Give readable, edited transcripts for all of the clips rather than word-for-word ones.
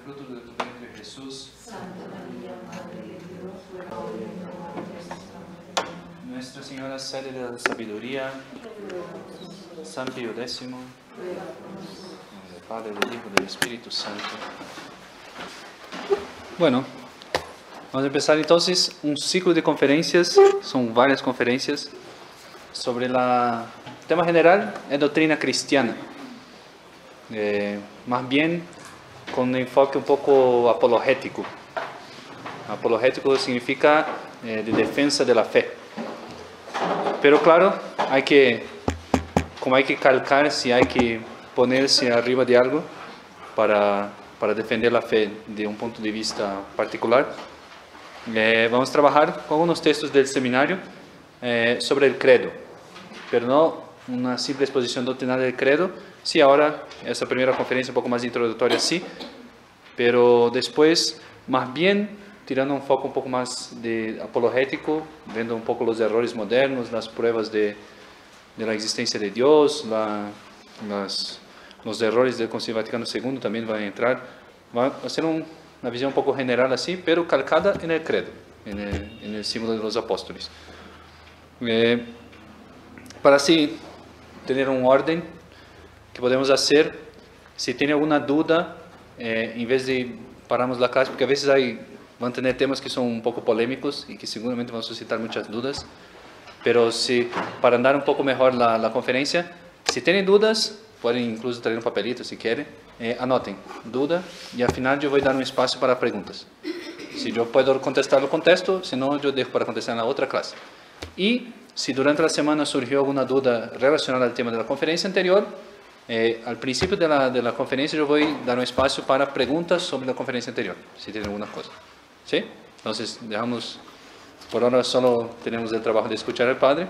fruto de tu vientre Jesús. Santa María, Madre de Dios, ruega por nosotros. Nuestra Señora sede de la sabiduría, San Pío X, en nombre del Padre, del Hijo y del Espíritu Santo. Bueno, vamos a empezar entonces un ciclo de conferencias, son varias conferencias, sobre el tema general es doctrina cristiana, más bien con un enfoque un poco apologético. Apologético significa de defensa de la fe. Pero claro, como hay que calcarse, hay que ponerse arriba de algo para defender la fe de un punto de vista particular. Vamos a trabajar con unos textos del seminario sobre el credo, pero no una simple exposición doctrinal del credo. Sí, ahora, esta primera conferencia un poco más introductoria, sí, pero después, más bien, tirando un foco un poco más de apologético, viendo un poco los errores modernos, las pruebas de la existencia de Dios, los errores del Concilio Vaticano II también van a entrar. Va a ser una visión un poco general así, pero calcada en el credo, en el símbolo de los apóstoles. Para así tener un orden que podemos hacer, si tiene alguna duda, en vez de paramos la clase, porque a veces van a tener temas que son un poco polémicos y que seguramente van a suscitar muchas dudas, pero para andar un poco mejor la conferencia, si tienen dudas, pueden incluso traer un papelito si quieren, anoten, duda, y al final yo voy a dar un espacio para preguntas. Si yo puedo contestarlo, contesto, si no, yo dejo para contestar en la otra clase. Y si durante la semana surgió alguna duda relacionada al tema de la conferencia anterior, al principio de la conferencia yo voy a dar un espacio para preguntas sobre la conferencia anterior, si tienen alguna cosa. ¿Sí? Entonces, dejamos, por ahora solo tenemos el trabajo de escuchar al Padre.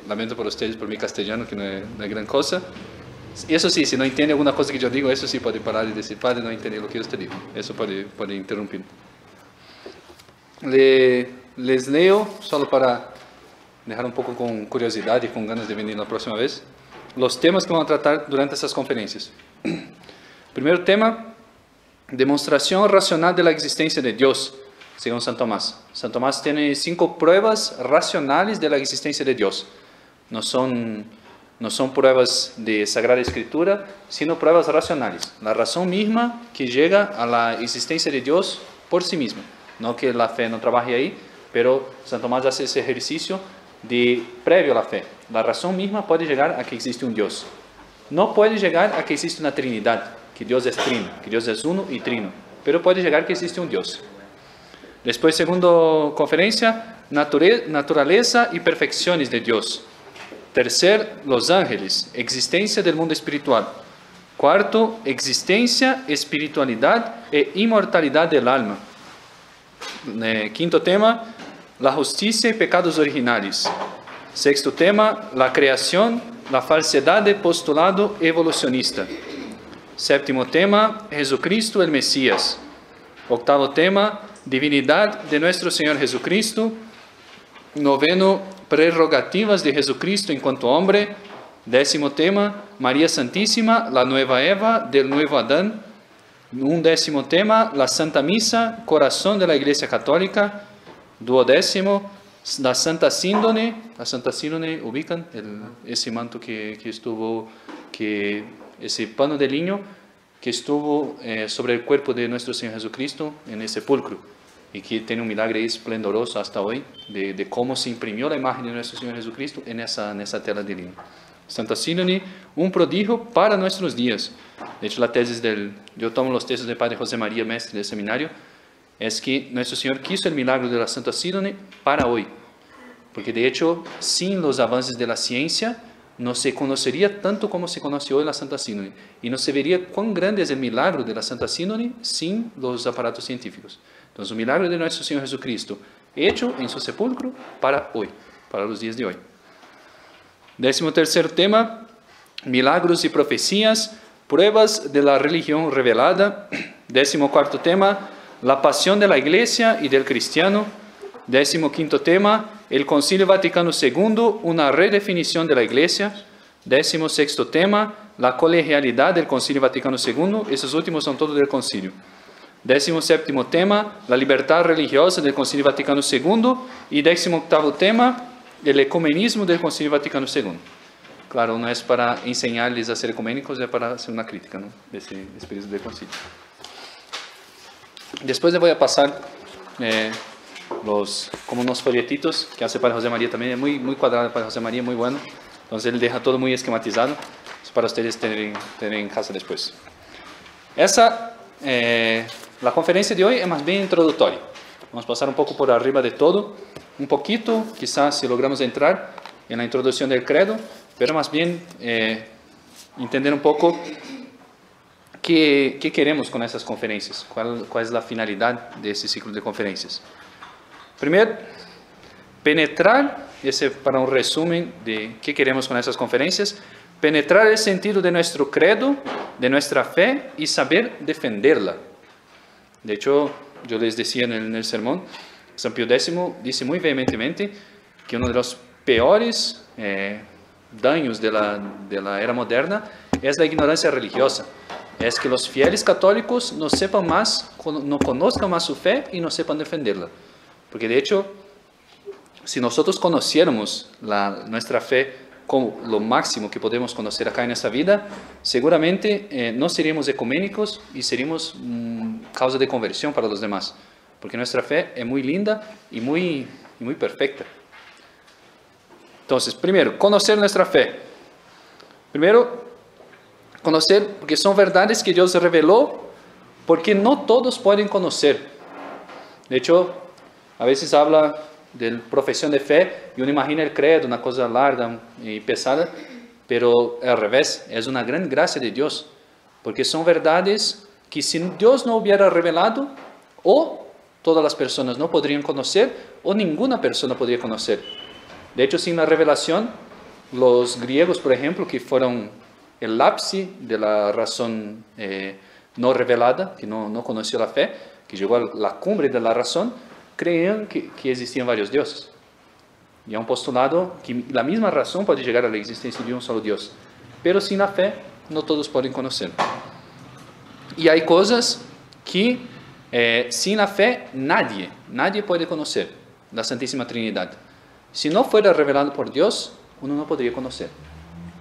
Lamento por ustedes, por mi castellano, que no es gran cosa. Y eso sí, si no entiende alguna cosa que yo digo, eso sí puede parar y decir, Padre, no entendí lo que usted dijo. Eso puede interrumpir. Les leo, solo para dejar un poco con curiosidad y con ganas de venir la próxima vez, los temas que vamos a tratar durante estas conferencias. Primer tema, demostración racional de la existencia de Dios, según San Tomás. San Tomás tiene 5 pruebas racionales de la existencia de Dios. No son pruebas de Sagrada Escritura, sino pruebas racionales. La razón misma que llega a la existencia de Dios por sí misma. No que la fe no trabaje ahí, pero San Tomás hace ese ejercicio previo a la fe. La razón misma puede llegar a que existe un Dios. No puede llegar a que existe una Trinidad, que Dios es trino, que Dios es uno y trino, pero puede llegar a que existe un Dios. Después, segunda conferencia, naturaleza y perfecciones de Dios. Tercer, los ángeles, existencia del mundo espiritual. Cuarto, existencia, espiritualidad e inmortalidad del alma. Quinto tema, la justicia y pecados originales. Sexto tema, la creación, la falsedad del postulado evolucionista. Séptimo tema, Jesucristo el Mesías. Octavo tema, divinidad de nuestro Señor Jesucristo. Noveno, prerrogativas de Jesucristo en cuanto hombre. Décimo tema, María Santísima, la nueva Eva del nuevo Adán. Un décimo tema, la Santa Misa, corazón de la Iglesia Católica. Duodécimo, la Santa Síndone. La Santa Síndone, ubican ese manto ese pano de lino que estuvo sobre el cuerpo de nuestro Señor Jesucristo en el sepulcro y que tiene un milagro esplendoroso hasta hoy de cómo se imprimió la imagen de nuestro Señor Jesucristo en esa tela de lino. Santa Síndone, un prodigio para nuestros días. De hecho, la tesis yo tomo los textos del Padre José María, mestre del seminario, es que nuestro Señor quiso el milagro de la Santa Síndone para hoy, porque de hecho, sin los avances de la ciencia, no se conocería tanto como se conoce hoy la Santa Síndone, y no se vería cuán grande es el milagro de la Santa Síndone sin los aparatos científicos. Entonces, el milagro de nuestro Señor Jesucristo, hecho en su sepulcro para hoy, para los días de hoy. 13º tema, milagros y profecías, pruebas de la religión revelada. 14º tema, la pasión de la Iglesia y del cristiano. 15º tema, el Concilio Vaticano II, una redefinición de la Iglesia. 16º tema, la colegialidad del Concilio Vaticano II. Esos últimos son todos del Concilio. 17º tema, la libertad religiosa del Concilio Vaticano II. Y 18º tema, el ecumenismo del Concilio Vaticano II. Claro, no es para enseñarles a ser ecuménicos, es para hacer una crítica, ¿no?, de ese espíritu del concilio. Después le voy a pasar como unos folletitos que hace Padre José María también, es muy cuadrado Padre José María, muy bueno. Entonces él deja todo muy esquematizado, es para ustedes tener en casa después. La conferencia de hoy es más bien introductoria. Vamos a pasar un poco por arriba de todo, un poquito, quizás si logramos entrar en la introducción del credo, pero más bien entender un poco qué queremos con esas conferencias, cuál es la finalidad de ese ciclo de conferencias. Primero, penetrar, ese para un resumen de qué queremos con esas conferencias, penetrar el sentido de nuestro credo, de nuestra fe y saber defenderla. De hecho, yo les decía en el sermón, San Pío X dice muy vehementemente que uno de los peores daños de la era moderna es la ignorancia religiosa. Es que los fieles católicos no sepan más, no conozcan más su fe y no sepan defenderla. Porque de hecho, si nosotros conociéramos nuestra fe como lo máximo que podemos conocer acá en esta vida, seguramente no seríamos ecuménicos y seríamos causa de conversión para los demás. Porque nuestra fe es muy linda y muy perfecta. Entonces, primero, conocer nuestra fe. Primero, conocer, porque son verdades que Dios reveló, porque no todos pueden conocer. De hecho, a veces habla de profesión de fe y uno imagina el credo, una cosa larga y pesada, pero al revés, es una gran gracia de Dios, porque son verdades que si Dios no hubiera revelado, o todas las personas no podrían conocer, o ninguna persona podría conocer. De hecho, sin la revelación, los griegos, por ejemplo, que fueron el ápice de la razón no revelada, que no conoció la fe, que llegó a la cumbre de la razón, creían que existían varios dioses. Y hay un postulado que la misma razón puede llegar a la existencia de un solo Dios. Pero sin la fe, no todos pueden conocer. Y hay cosas que sin la fe nadie puede conocer. La Santísima Trinidad. Si no fuera revelado por Dios, uno no podría conocer.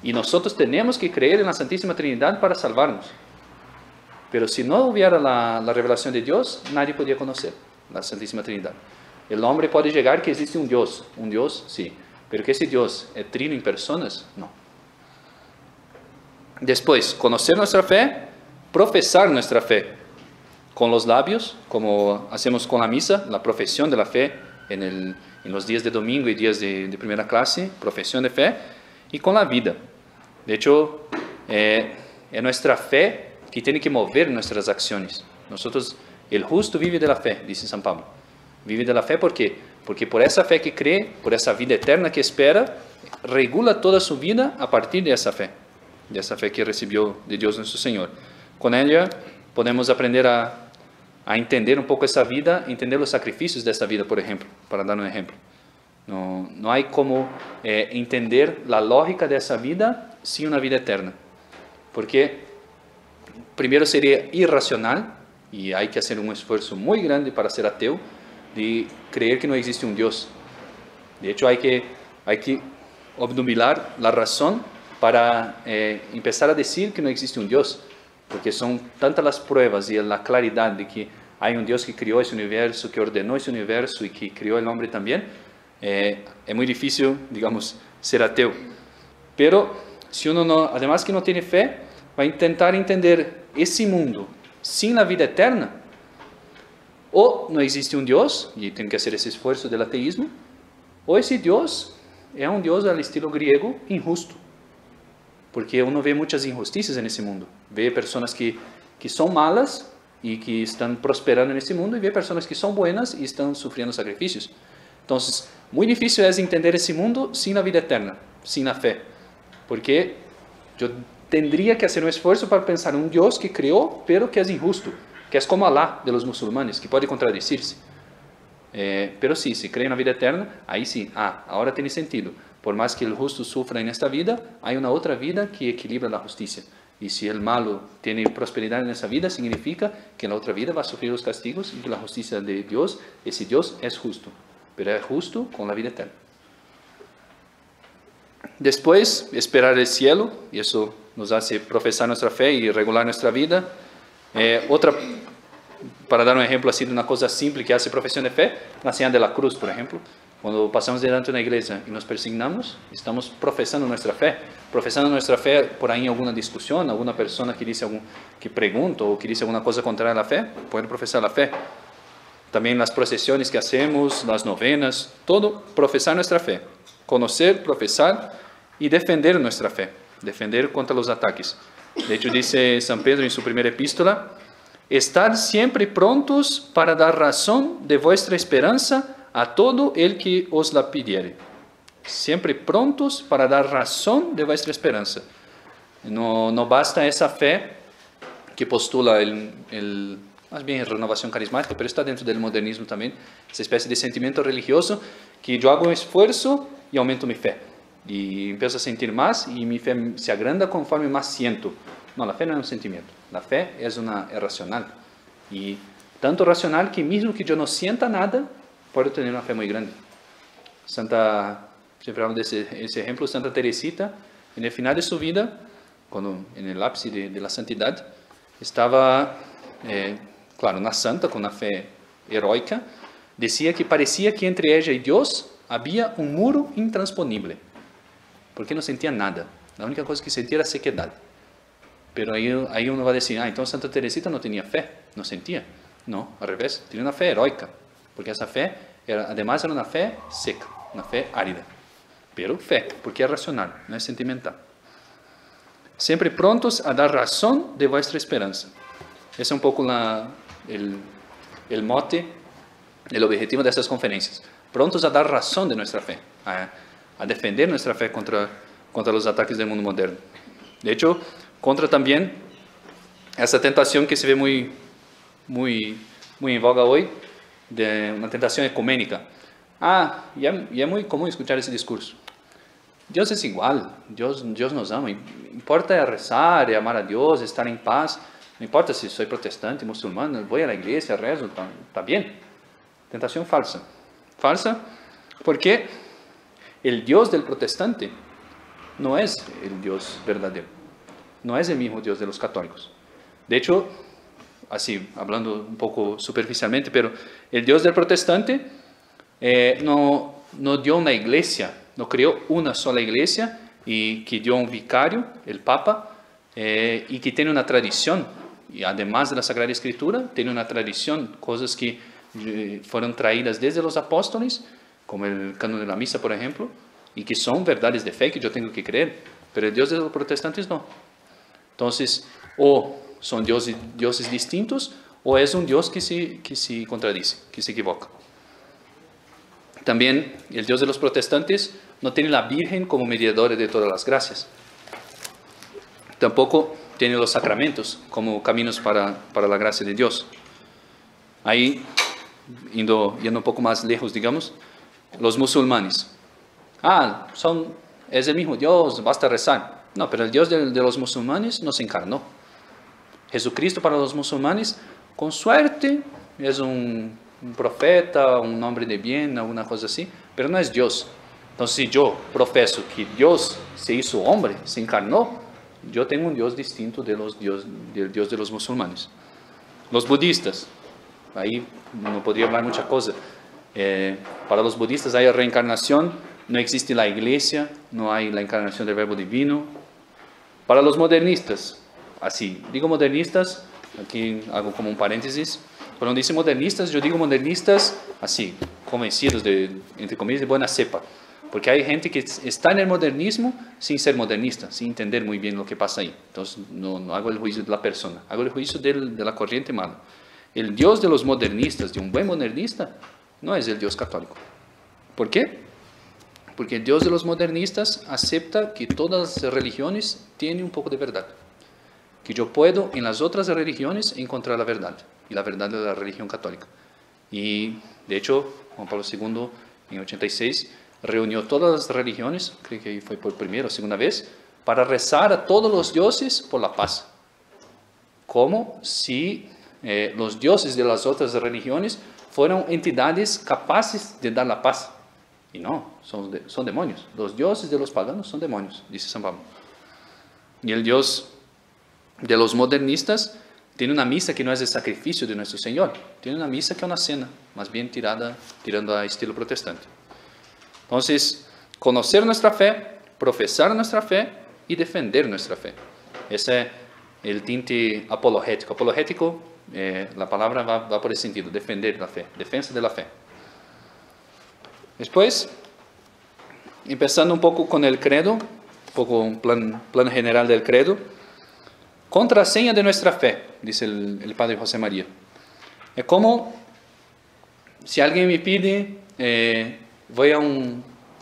Y nosotros tenemos que creer en la Santísima Trinidad para salvarnos. Pero si no hubiera la revelación de Dios, nadie podría conocer la Santísima Trinidad. El hombre puede llegar que existe un Dios sí, pero que ese Dios es trino en personas, no. Después, conocer nuestra fe, profesar nuestra fe con los labios, como hacemos con la misa, la profesión de la fe en los días de domingo y días de primera clase, profesión de fe, y con la vida. De hecho, es nuestra fe que tiene que mover nuestras acciones. Nosotros, el justo vive de la fe, dice San Pablo. Vive de la fe porque por esa fe que cree, por esa vida eterna que espera, regula toda su vida a partir de esa fe que recibió de Dios nuestro Señor. Con ella podemos aprender a entender un poco esa vida, entender los sacrificios de esa vida, por ejemplo, para dar un ejemplo. No hay como entender la lógica de esa vida sin una vida eterna. Porque primero sería irracional, y hay que hacer un esfuerzo muy grande para ser ateo, de creer que no existe un Dios. De hecho, hay que obnubilar la razón para empezar a decir que no existe un Dios, porque son tantas las pruebas y la claridad de que hay un Dios que creó ese universo, que ordenó ese universo y que creó el hombre también. Es muy difícil, digamos, ser ateo. Pero si uno además que no tiene fe, va a intentar entender ese mundo sin la vida eterna, o no existe un Dios, y tiene que hacer ese esfuerzo del ateísmo, o ese Dios es un Dios al estilo griego injusto, porque uno ve muchas injusticias en ese mundo, ve personas que son malas y que están prosperando en este mundo, y ve personas que son buenas y están sufriendo sacrificios. Entonces, muy difícil es entender ese mundo sin la vida eterna, sin la fe, porque yo tendría que hacer un esfuerzo para pensar en un Dios que creó, pero que es injusto, que es como Alá de los musulmanes, que puede contradecirse. Pero sí, si cree en la vida eterna, ahí sí, ahora tiene sentido. Por más que el justo sufra en esta vida, hay una otra vida que equilibra la justicia. Y si el malo tiene prosperidad en esa vida, significa que en la otra vida va a sufrir los castigos y que la justicia de Dios, ese Dios es justo, pero es justo con la vida eterna. Después, esperar el cielo, y eso nos hace profesar nuestra fe y regular nuestra vida. Para dar un ejemplo así de una cosa simple que hace profesión de fe, la señal de la cruz, por ejemplo. Cuando pasamos delante de una iglesia y nos persignamos, estamos profesando nuestra fe. Profesando nuestra fe por ahí en alguna discusión, alguna persona que dice que pregunta o que dice alguna cosa contraria a la fe, puede profesar la fe. También las procesiones que hacemos, las novenas, todo profesar nuestra fe. Conocer, profesar y defender nuestra fe. Defender contra los ataques. De hecho dice San Pedro en su primera epístola, «Estad siempre prontos para dar razón de vuestra esperanza a todo el que os la pidiere». Siempre prontos para dar razón de vuestra esperanza. No basta esa fe que postula más bien renovación carismática, pero está dentro del modernismo también, esa especie de sentimiento religioso que yo hago un esfuerzo y aumento mi fe. Y empiezo a sentir más y mi fe se agranda conforme más siento. No, la fe no es un sentimiento, la fe es racional. Y tanto racional que mismo que yo no sienta nada, puedo tener una fe muy grande. Siempre hablo de ese ejemplo, Santa Teresita, en el final de su vida, en el ápice de la santidad, estaba, claro, una santa con una fe heroica, decía que parecía que entre ella y Dios había un muro intransponível, porque no sentía nada. La única cosa que sentía era sequedad. Pero ahí uno va a decir, entonces Santa Teresita no tenía fe, no sentía. No, al revés, tenía una fe heroica, porque esa fe, además era una fe seca, una fe árida. Pero fe, porque es racional, no es sentimental. Siempre prontos a dar razón de vuestra esperanza. Ese es un poco el mote, el objetivo de estas conferencias. Prontos a dar razón de nuestra fe, a defender nuestra fe contra los ataques del mundo moderno. De hecho, contra también esa tentación que se ve muy en voga hoy, de una tentación ecuménica. Y es muy común escuchar ese discurso. Dios es igual, Dios nos ama, importa rezar, amar a Dios, estar en paz, no importa si soy protestante, musulmán, voy a la iglesia, rezo, está bien. Tentación falsa. Falsa porque el Dios del protestante no es el Dios verdadero, no es el mismo Dios de los católicos. De hecho, así, hablando un poco superficialmente, pero el Dios del protestante no dio una iglesia, no creó una sola iglesia y que dio un vicario, el Papa, y que tiene una tradición, y además de la Sagrada Escritura, tiene una tradición, cosas que fueron traídas desde los apóstoles, como el canon de la misa, por ejemplo, y que son verdades de fe que yo tengo que creer, pero el Dios de los protestantes no. Entonces, o son dioses distintos, o es un Dios que se contradice, que se equivoca. También el Dios de los protestantes no tiene la Virgen como mediadora de todas las gracias. Tampoco tiene los sacramentos como caminos para la gracia de Dios. Ahí, yendo un poco más lejos, digamos, los musulmanes. Es el mismo Dios, basta rezar. No, pero el Dios de los musulmanes no se encarnó. Jesucristo para los musulmanes, con suerte, es un profeta, un hombre de bien, alguna cosa así, pero no es Dios. Entonces, si yo profeso que Dios se hizo hombre, se encarnó, yo tengo un Dios distinto del Dios de los musulmanes. Los budistas, ahí no podría hablar mucha cosa. Para los budistas hay reencarnación, no existe la iglesia, no hay la encarnación del verbo divino. Para los modernistas, así, digo modernistas, aquí hago como un paréntesis. Cuando dice modernistas, yo digo modernistas así, convencidos entre comillas, de buena cepa. Porque hay gente que está en el modernismo sin ser modernista, sin entender muy bien lo que pasa ahí. Entonces, no hago el juicio de la persona, hago el juicio de la corriente mala. El Dios de los modernistas, de un buen modernista, no es el Dios católico. ¿Por qué? Porque el Dios de los modernistas acepta que todas las religiones tienen un poco de verdad. Que yo puedo en las otras religiones encontrar la verdad. Y la verdad de la religión católica. Y de hecho, Juan Pablo II en 86 reunió todas las religiones, creo que fue por primera o segunda vez, para rezar a todos los dioses por la paz. Como si los dioses de las otras religiones fueran entidades capaces de dar la paz. Y no, son demonios. Los dioses de los paganos son demonios, dice San Pablo. Y el Dios de los modernistas tiene una misa que no es el sacrificio de nuestro Señor. Tiene una misa que es una cena, más bien tirando a estilo protestante. Entonces, conocer nuestra fe, profesar nuestra fe y defender nuestra fe. Ese es el tinte apologético. Apologético, la palabra va por ese sentido, defender la fe, defensa de la fe. Después, empezando un poco con el credo, un poco un plan general del credo. Contraseña de nuestra fe, dice el Padre José María. Es como si alguien me pide, voy a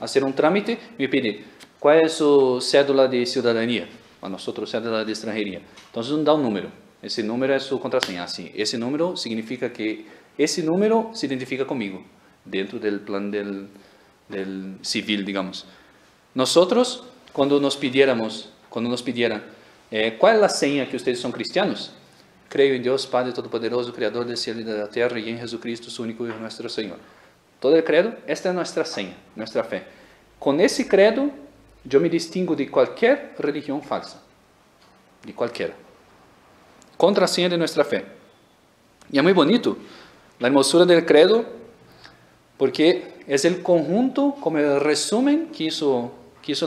hacer un trámite, me pide, ¿cuál es su cédula de ciudadanía? A nosotros cédula de extranjería. Entonces uno da un número, ese número es su contraseña. Así, ese número significa que ese número se identifica conmigo, dentro del plan del civil, digamos. Nosotros, cuando nos pidieran, ¿cuál es la seña que ustedes son cristianos? Creo en Dios, Padre Todopoderoso, Creador del cielo y de la tierra, y en Jesucristo, su único Hijo, nuestro Señor. Todo el credo, esta es nuestra seña, nuestra fe. Con ese credo, yo me distingo de cualquier religión falsa. De cualquiera. Contraseña de nuestra fe. Y es muy bonito la hermosura del credo, porque es el conjunto, como el resumen que hizo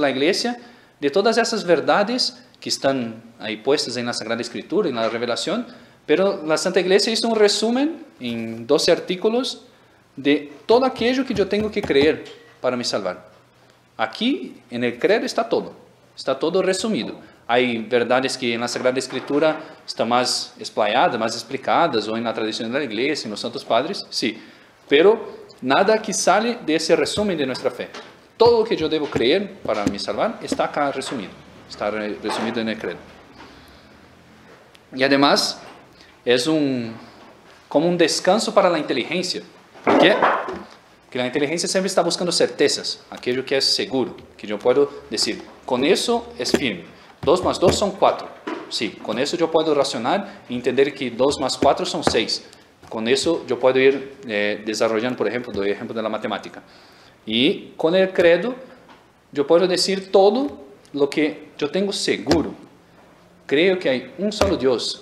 la Iglesia, de todas esas verdades que están ahí puestas en la Sagrada Escritura, en la revelación, pero la Santa Iglesia hizo un resumen en 12 artículos de todo aquello que yo tengo que creer para me salvar. Aquí, en el credo, está todo resumido. Hay verdades que en la Sagrada Escritura están más explayadas, más explicadas, o en la tradición de la Iglesia, en los Santos Padres, sí, pero nada que sale de ese resumen de nuestra fe. Todo lo que yo debo creer para me salvar está acá resumido. Está resumido en el credo. Y además es como un descanso para la inteligencia. ¿Por qué? Porque la inteligencia siempre está buscando certezas, aquello que es seguro, que yo puedo decir, con eso es firme. 2 más 2 son 4. Sí, con eso yo puedo racionar y entender que 2 más 4 son 6. Con eso yo puedo ir desarrollando, por ejemplo, doy ejemplo de la matemática. Y con el credo yo puedo decir todo lo que yo tengo seguro. Creo que hay un solo Dios.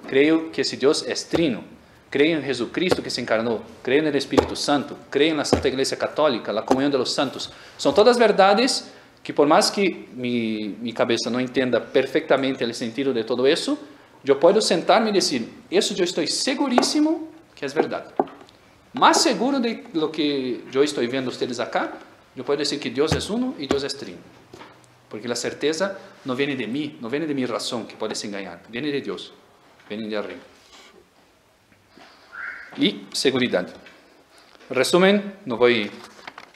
Creo que ese Dios es trino. Creo en Jesucristo que se encarnó. Creo en el Espíritu Santo. Creo en la Santa Iglesia Católica, la comunión de los santos. Son todas verdades que por más que mi cabeza no entienda perfectamente el sentido de todo eso, yo puedo sentarme y decir, eso yo estoy segurísimo que es verdad. Más seguro de lo que yo estoy viendo ustedes acá, yo puedo decir que Dios es uno y Dios es trino. Porque la certeza no viene de mí, no viene de mi razón, que puedes engañar, viene de Dios, viene de arriba. Y seguridad. Resumen, no voy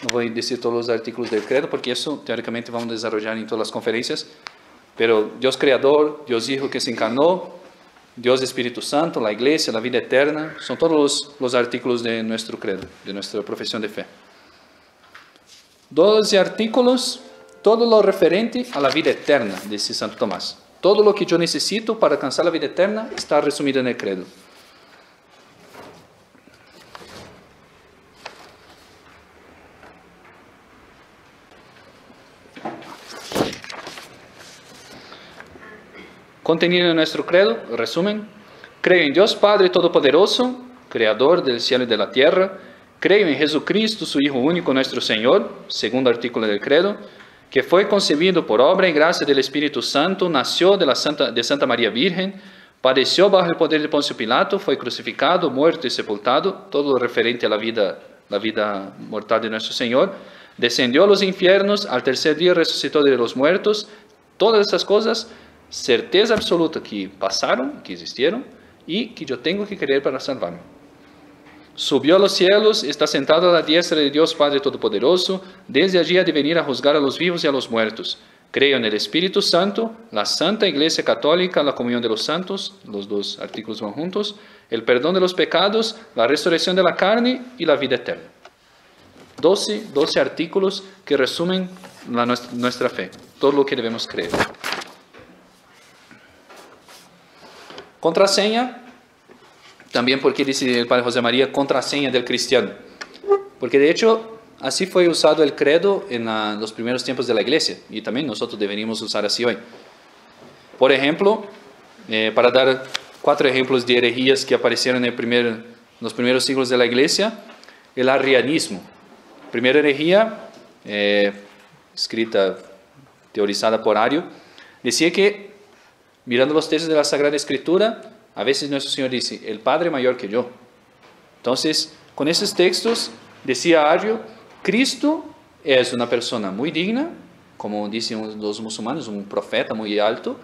a decir todos los artículos del credo, porque eso teóricamente vamos a desarrollar en todas las conferencias, pero Dios Creador, Dios Hijo que se encarnó, Dios Espíritu Santo, la Iglesia, la vida eterna, son todos los artículos de nuestro credo, de nuestra profesión de fe. 12 artículos, todo lo referente a la vida eterna, dice Santo Tomás. Todo lo que yo necesito para alcanzar la vida eterna está resumido en el credo. Contenido en nuestro credo, resumen: creo en Dios Padre Todopoderoso, Creador del cielo y de la tierra. Creo en Jesucristo, su Hijo único, nuestro Señor, segundo artículo del credo, que fue concebido por obra y gracia del Espíritu Santo, nació de Santa María Virgen, padeció bajo el poder de Poncio Pilato, fue crucificado, muerto y sepultado, todo lo referente a la vida mortal de nuestro Señor, descendió a los infiernos, al tercer día resucitó de los muertos. Todas estas cosas, certeza absoluta que pasaron, que existieron, y que yo tengo que creer para salvarme. Subió a los cielos, está sentado a la diestra de Dios Padre Todopoderoso, desde allí ha de venir a juzgar a los vivos y a los muertos. Creo en el Espíritu Santo, la Santa Iglesia Católica, la comunión de los santos, los 2 artículos van juntos, el perdón de los pecados, la resurrección de la carne y la vida eterna. 12 artículos que resumen nuestra fe, todo lo que debemos creer. Contraseña, también porque dice el Padre José María, contraseña del cristiano. Porque de hecho, así fue usado el credo en los primeros tiempos de la iglesia, y también nosotros deberíamos usar así hoy. Por ejemplo, para dar 4 ejemplos de herejías que aparecieron en los primeros siglos de la iglesia, el arrianismo. Primera herejía, escrita, teorizada por Ario, decía que, mirando los textos de la Sagrada Escritura, a veces nuestro Señor dice, el Padre mayor que yo. Entonces, con esos textos, decía Ario, Cristo es una persona muy digna, como dicen los musulmanes, un profeta muy alto,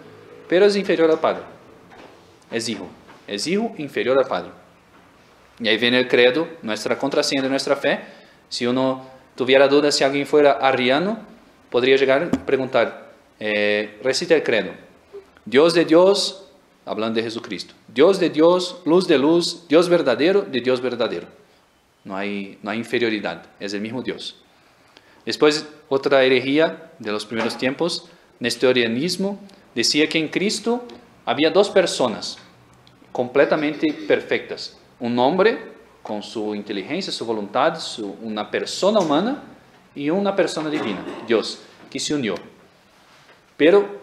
pero es inferior al Padre. Es hijo inferior al Padre. Y ahí viene el credo, nuestra contraseña de nuestra fe. Si uno tuviera dudas si alguien fuera arriano, podría llegar a preguntar, recita el credo. Dios de Dios, hablando de Jesucristo. Dios de Dios, luz de luz, Dios verdadero de Dios verdadero. No hay inferioridad, es el mismo Dios. Después, otra herejía de los primeros tiempos, nestorianismo, decía que en Cristo había 2 personas completamente perfectas. Un hombre con su inteligencia, su voluntad, una persona humana y una persona divina, Dios, que se unió. Pero,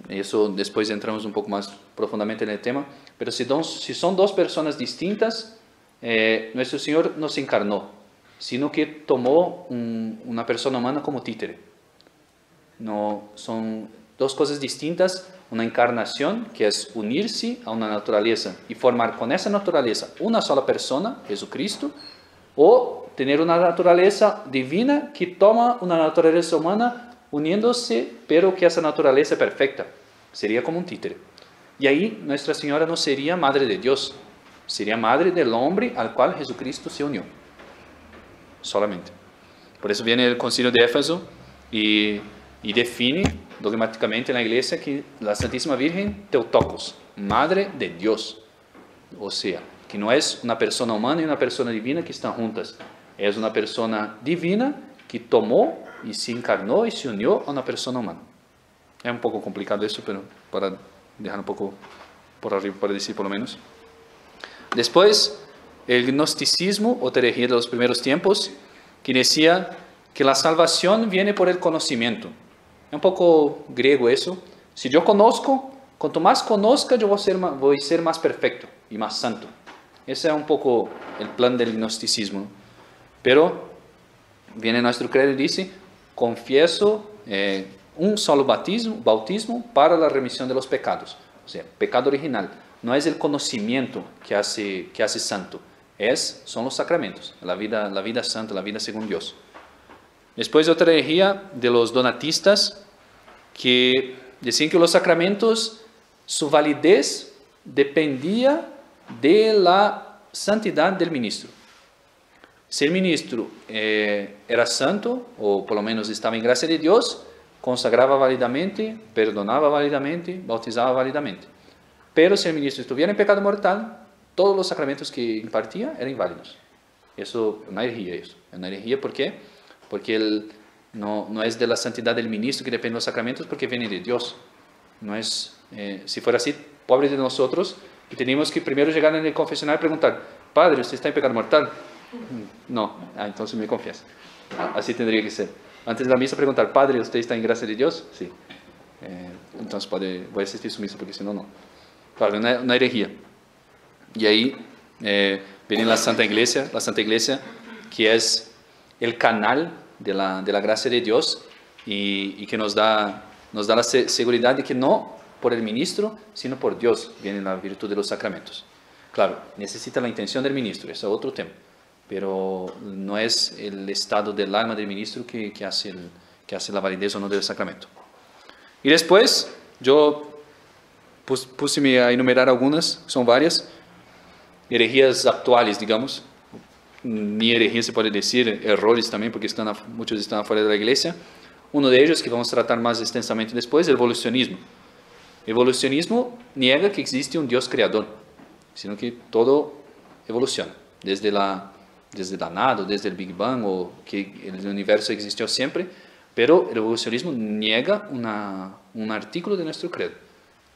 eso después entramos un poco más profundamente en el tema, pero si son 2 personas distintas, nuestro Señor no se encarnó, sino que tomó una persona humana como títere. No, son 2 cosas distintas, una encarnación que es unirse a una naturaleza y formar con esa naturaleza una sola persona, Jesucristo, o tener una naturaleza divina que toma una naturaleza humana uniéndose, pero que esa naturaleza es perfecta. Sería como un títere. Y ahí Nuestra Señora no sería madre de Dios, sería madre del hombre al cual Jesucristo se unió. Solamente. Por eso viene el Concilio de Éfeso y define dogmáticamente en la iglesia que la Santísima Virgen Teotocos, madre de Dios. O sea, que no es una persona humana y una persona divina que están juntas. Es una persona divina que tomó y se encarnó y se unió a una persona humana. Es un poco complicado esto, pero para dejar un poco por arriba, para decir por lo menos. Después, el gnosticismo, otra herejía de los primeros tiempos, que decía que la salvación viene por el conocimiento. Es un poco griego eso. Si yo conozco, cuanto más conozca, yo voy a ser más perfecto y más santo. Ese es un poco el plan del gnosticismo. Pero viene nuestro credo y dice, confieso un solo bautismo para la remisión de los pecados. O sea, pecado original. No es el conocimiento que hace santo. Son los sacramentos, la vida santa, la vida según Dios. Después otra herejía de los donatistas que decían que los sacramentos, su validez dependía de la santidad del ministro. Si el ministro era santo, o por lo menos estaba en gracia de Dios, consagraba válidamente, perdonaba válidamente, bautizaba válidamente. Pero si el ministro estuviera en pecado mortal, todos los sacramentos que impartía eran inválidos. Eso es una herejía. Es una herejía, ¿por qué? Porque no es de la santidad del ministro que dependen los sacramentos, porque viene de Dios. No es, si fuera así, pobre de nosotros, que teníamos que primero llegar en el confesionario y preguntar, Padre, ¿usted está en pecado mortal? No, entonces me confiesa. Así tendría que ser. Antes de la misa preguntar, Padre, ¿usted está en gracia de Dios? Sí. Entonces voy a asistir a su misa, porque si no, no. Claro, una herejía. Y ahí viene la Santa Iglesia que es el canal de la gracia de Dios y que nos da la seguridad de que no por el ministro, sino por Dios viene la virtud de los sacramentos. Claro, necesita la intención del ministro, ese es otro tema, pero no es el estado del alma del ministro que hace la validez o no del sacramento. Y después, yo puse a enumerar algunas, son varias, herejías actuales, digamos, ni herejía se puede decir, errores también, porque muchos están afuera de la iglesia. Uno de ellos, que vamos a tratar más extensamente después, el evolucionismo. El evolucionismo niega que existe un Dios creador, sino que todo evoluciona, desde la desde la nada, desde el Big Bang, o que el universo existió siempre, pero el evolucionismo niega un artículo de nuestro credo.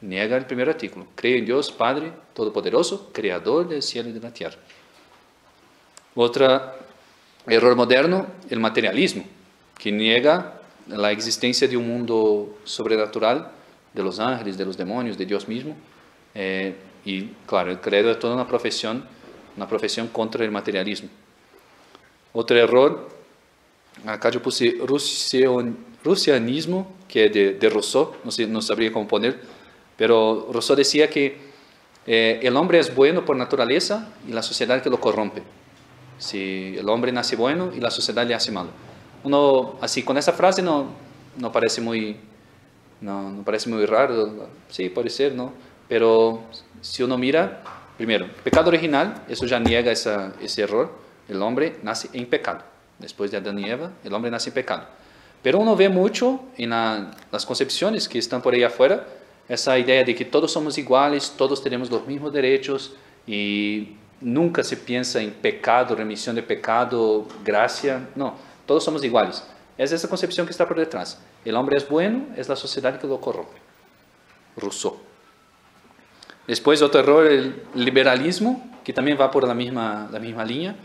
Niega el primer artículo. Creo en Dios Padre Todopoderoso, Creador del cielo y de la tierra. Otro error moderno, el materialismo, que niega la existencia de un mundo sobrenatural, de los ángeles, de los demonios, de Dios mismo. Y claro, el credo es toda una profesión contra el materialismo. Otro error, acá yo puse rusianismo, que es de Rousseau, no sabría cómo poner, pero Rousseau decía que el hombre es bueno por naturaleza y la sociedad que lo corrompe. Si el hombre nace bueno y la sociedad le hace malo. Uno, así, con esa frase no parece muy raro. Sí, puede ser, ¿no? Pero si uno mira, primero, pecado original, eso ya niega ese error. El hombre nace en pecado. Después de Adán y Eva, el hombre nace en pecado. Pero uno ve mucho en las concepciones que están por ahí afuera, esa idea de que todos somos iguales, todos tenemos los mismos derechos y nunca se piensa en pecado, remisión de pecado, gracia. No, todos somos iguales. Es esa concepción que está por detrás. El hombre es bueno, es la sociedad que lo corrompe. Rousseau. Después otro error, el liberalismo, que también va por la misma línea,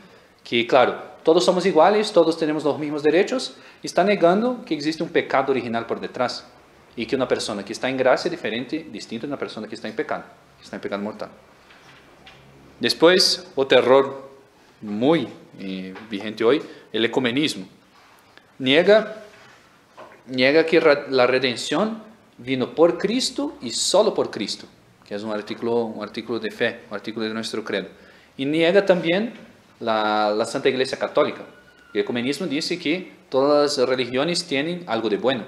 que claro, todos somos iguales, todos tenemos los mismos derechos, y está negando que existe un pecado original por detrás, y que una persona que está en gracia es diferente, distinta de una persona que está en pecado mortal. Después, otro error muy vigente hoy, el ecumenismo. Niega que la redención vino por Cristo y solo por Cristo, que es un artículo de fe, un artículo de nuestro credo. Y niega también la Santa Iglesia Católica. El ecumenismo dice que todas las religiones tienen algo de bueno.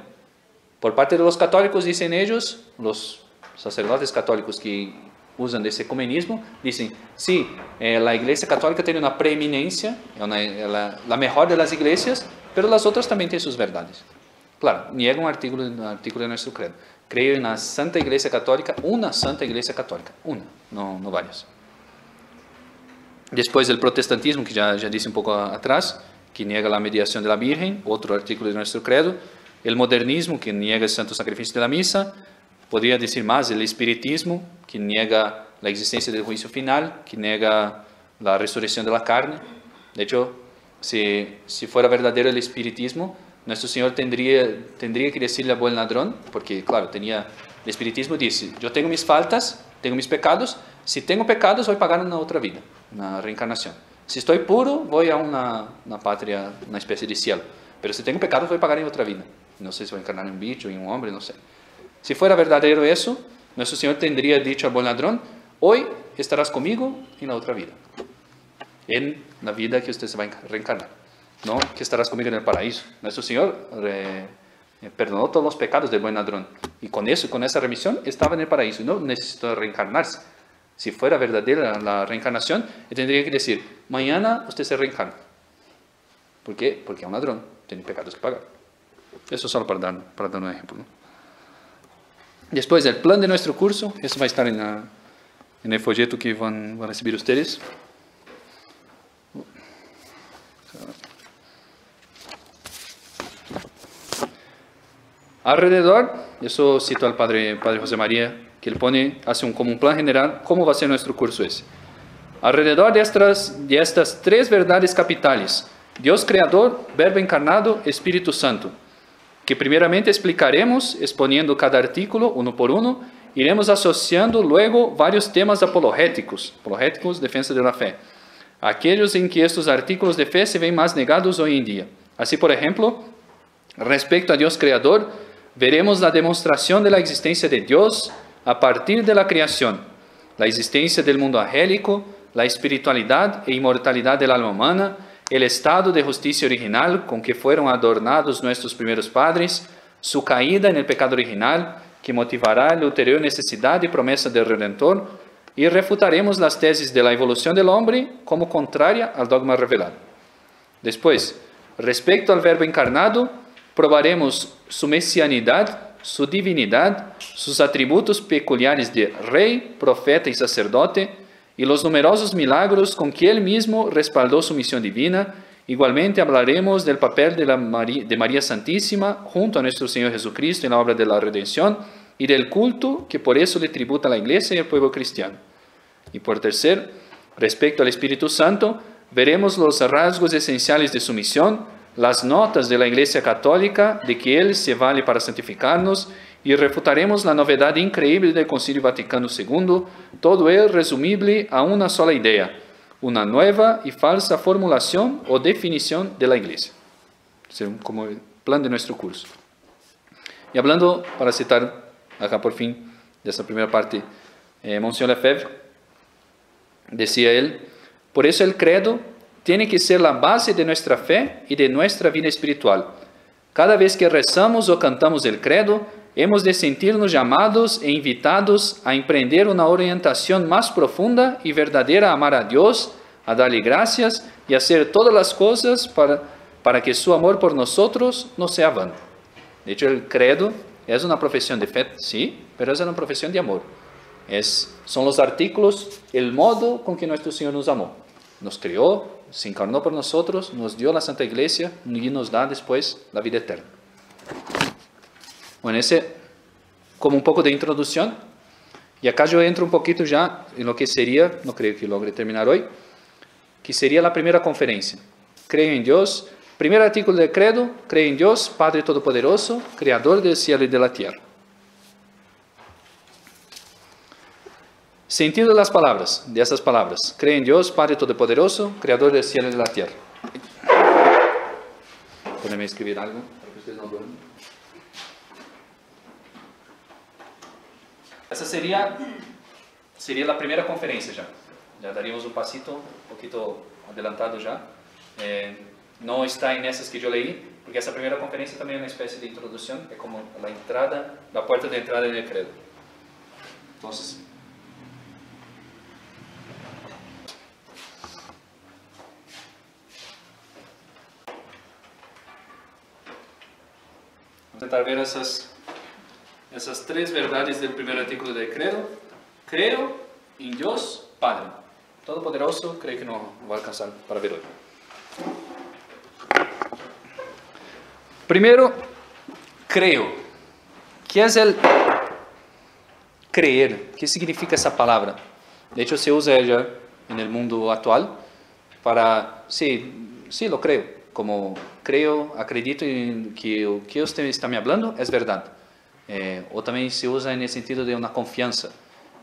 Por parte de los católicos, dicen ellos, los sacerdotes católicos que usan de ese ecumenismo, dicen, sí, la Iglesia Católica tiene una preeminencia, la mejor de las iglesias, pero las otras también tienen sus verdades. Claro, niega un artículo de nuestro credo. Creo en la Santa Iglesia Católica, una Santa Iglesia Católica, una, no varias. Después el protestantismo, que ya dije un poco atrás, que niega la mediación de la Virgen, otro artículo de nuestro credo. El modernismo, que niega el santo sacrificio de la misa. Podría decir más, el espiritismo, que niega la existencia del juicio final, que niega la resurrección de la carne. De hecho, si fuera verdadero el espiritismo, nuestro Señor tendría que decirle al buen ladrón, porque claro, el espiritismo dice, yo tengo mis faltas, tengo mis pecados, si tengo pecados voy a pagar en una otra vida, una reencarnación. Si estoy puro, voy a una patria, una especie de cielo, pero si tengo pecados voy a pagar en otra vida. No sé si voy a encarnar en un bicho, en un hombre, no sé. Si fuera verdadero eso, nuestro Señor tendría dicho al buen ladrón, hoy estarás conmigo en la otra vida, en la vida que usted se va a reencarnar, no que estarás conmigo en el paraíso. Nuestro Señor perdonó todos los pecados del buen ladrón, y con esa remisión estaba en el paraíso, y no necesitó reencarnarse. Si fuera verdadera la reencarnación, él tendría que decir, mañana usted se reencarna. ¿Por qué? Porque es un ladrón, tiene pecados que pagar. Eso solo para dar un ejemplo, ¿no? Después, el plan de nuestro curso, eso va a estar en el folleto que van a recibir ustedes. Alrededor, eso cito al Padre José María, que él hace como un plan general, cómo va a ser nuestro curso ese. Alrededor de estas tres verdades capitales, Dios Creador, Verbo Encarnado, Espíritu Santo, que primeramente explicaremos exponiendo cada artículo uno por uno, iremos asociando luego varios temas apologéticos, defensa de la fe, aquellos en que estos artículos de fe se ven más negados hoy en día. Así, por ejemplo, respecto a Dios Creador, veremos la demostración de la existencia de Dios a partir de la creación, la existencia del mundo angélico, la espiritualidad e inmortalidad del alma humana, el estado de justicia original con que fueron adornados nuestros primeros padres, su caída en el pecado original, que motivará la ulterior necesidad y promesa del Redentor, y refutaremos las tesis de la evolución del hombre como contraria al dogma revelado. Después, respecto al Verbo encarnado, probaremos su mesianidad, su divinidad, sus atributos peculiares de rey, profeta y sacerdote, y los numerosos milagros con que Él mismo respaldó su misión divina. Igualmente hablaremos del papel de María Santísima junto a nuestro Señor Jesucristo en la obra de la redención y del culto que por eso le tributa a la Iglesia y al pueblo cristiano. Y por tercer, respecto al Espíritu Santo, veremos los rasgos esenciales de su misión, las notas de la Iglesia Católica de que Él se vale para santificarnos y refutaremos la novedad increíble del Concilio Vaticano II, todo ello resumible a una sola idea, una nueva y falsa formulación o definición de la Iglesia. Como el plan de nuestro curso. Y hablando, para citar acá por fin, de esta primera parte, Monsieur Lefebvre, decía él: por eso el credo tiene que ser la base de nuestra fe y de nuestra vida espiritual. Cada vez que rezamos o cantamos el credo, hemos de sentirnos llamados e invitados a emprender una orientación más profunda y verdadera a amar a Dios, a darle gracias y a hacer todas las cosas para que su amor por nosotros no sea vano. De hecho, el credo es una profesión de fe, sí, pero es una profesión de amor. Son los artículos, el modo con que nuestro Señor nos amó. Nos creó, se encarnó por nosotros, nos dio la Santa Iglesia y nos da después la vida eterna. Bueno, ese como un poco de introducción. Y acá yo entro un poquito ya en lo que sería, no creo que logre terminar hoy, que sería la primera conferencia. Creo en Dios. Primer artículo del credo: creo en Dios, Padre Todopoderoso, Creador del cielo y de la tierra. Sentido de las palabras, de esas palabras: creo en Dios, Padre Todopoderoso, Creador del cielo y de la tierra. Déjenme escribir algo para que ustedes no duerman. Esa sería la primera conferencia ya. Ya daríamos un pasito, un poquito adelantado ya. No está en esas que yo leí, porque esa primera conferencia también es una especie de introducción, es como la entrada, la puerta de entrada en el credo. Entonces, vamos a intentar ver esas tres verdades del primer artículo del credo. Creo en Dios Padre Todopoderoso. Creo que no va a alcanzar para ver hoy. Primero, creo. ¿Qué es el creer? ¿Qué significa esa palabra? De hecho, se usa ella en el mundo actual para, sí, lo creo. Como creo, acredito en que lo que usted está me hablando es verdad. O también se usa en el sentido de una confianza.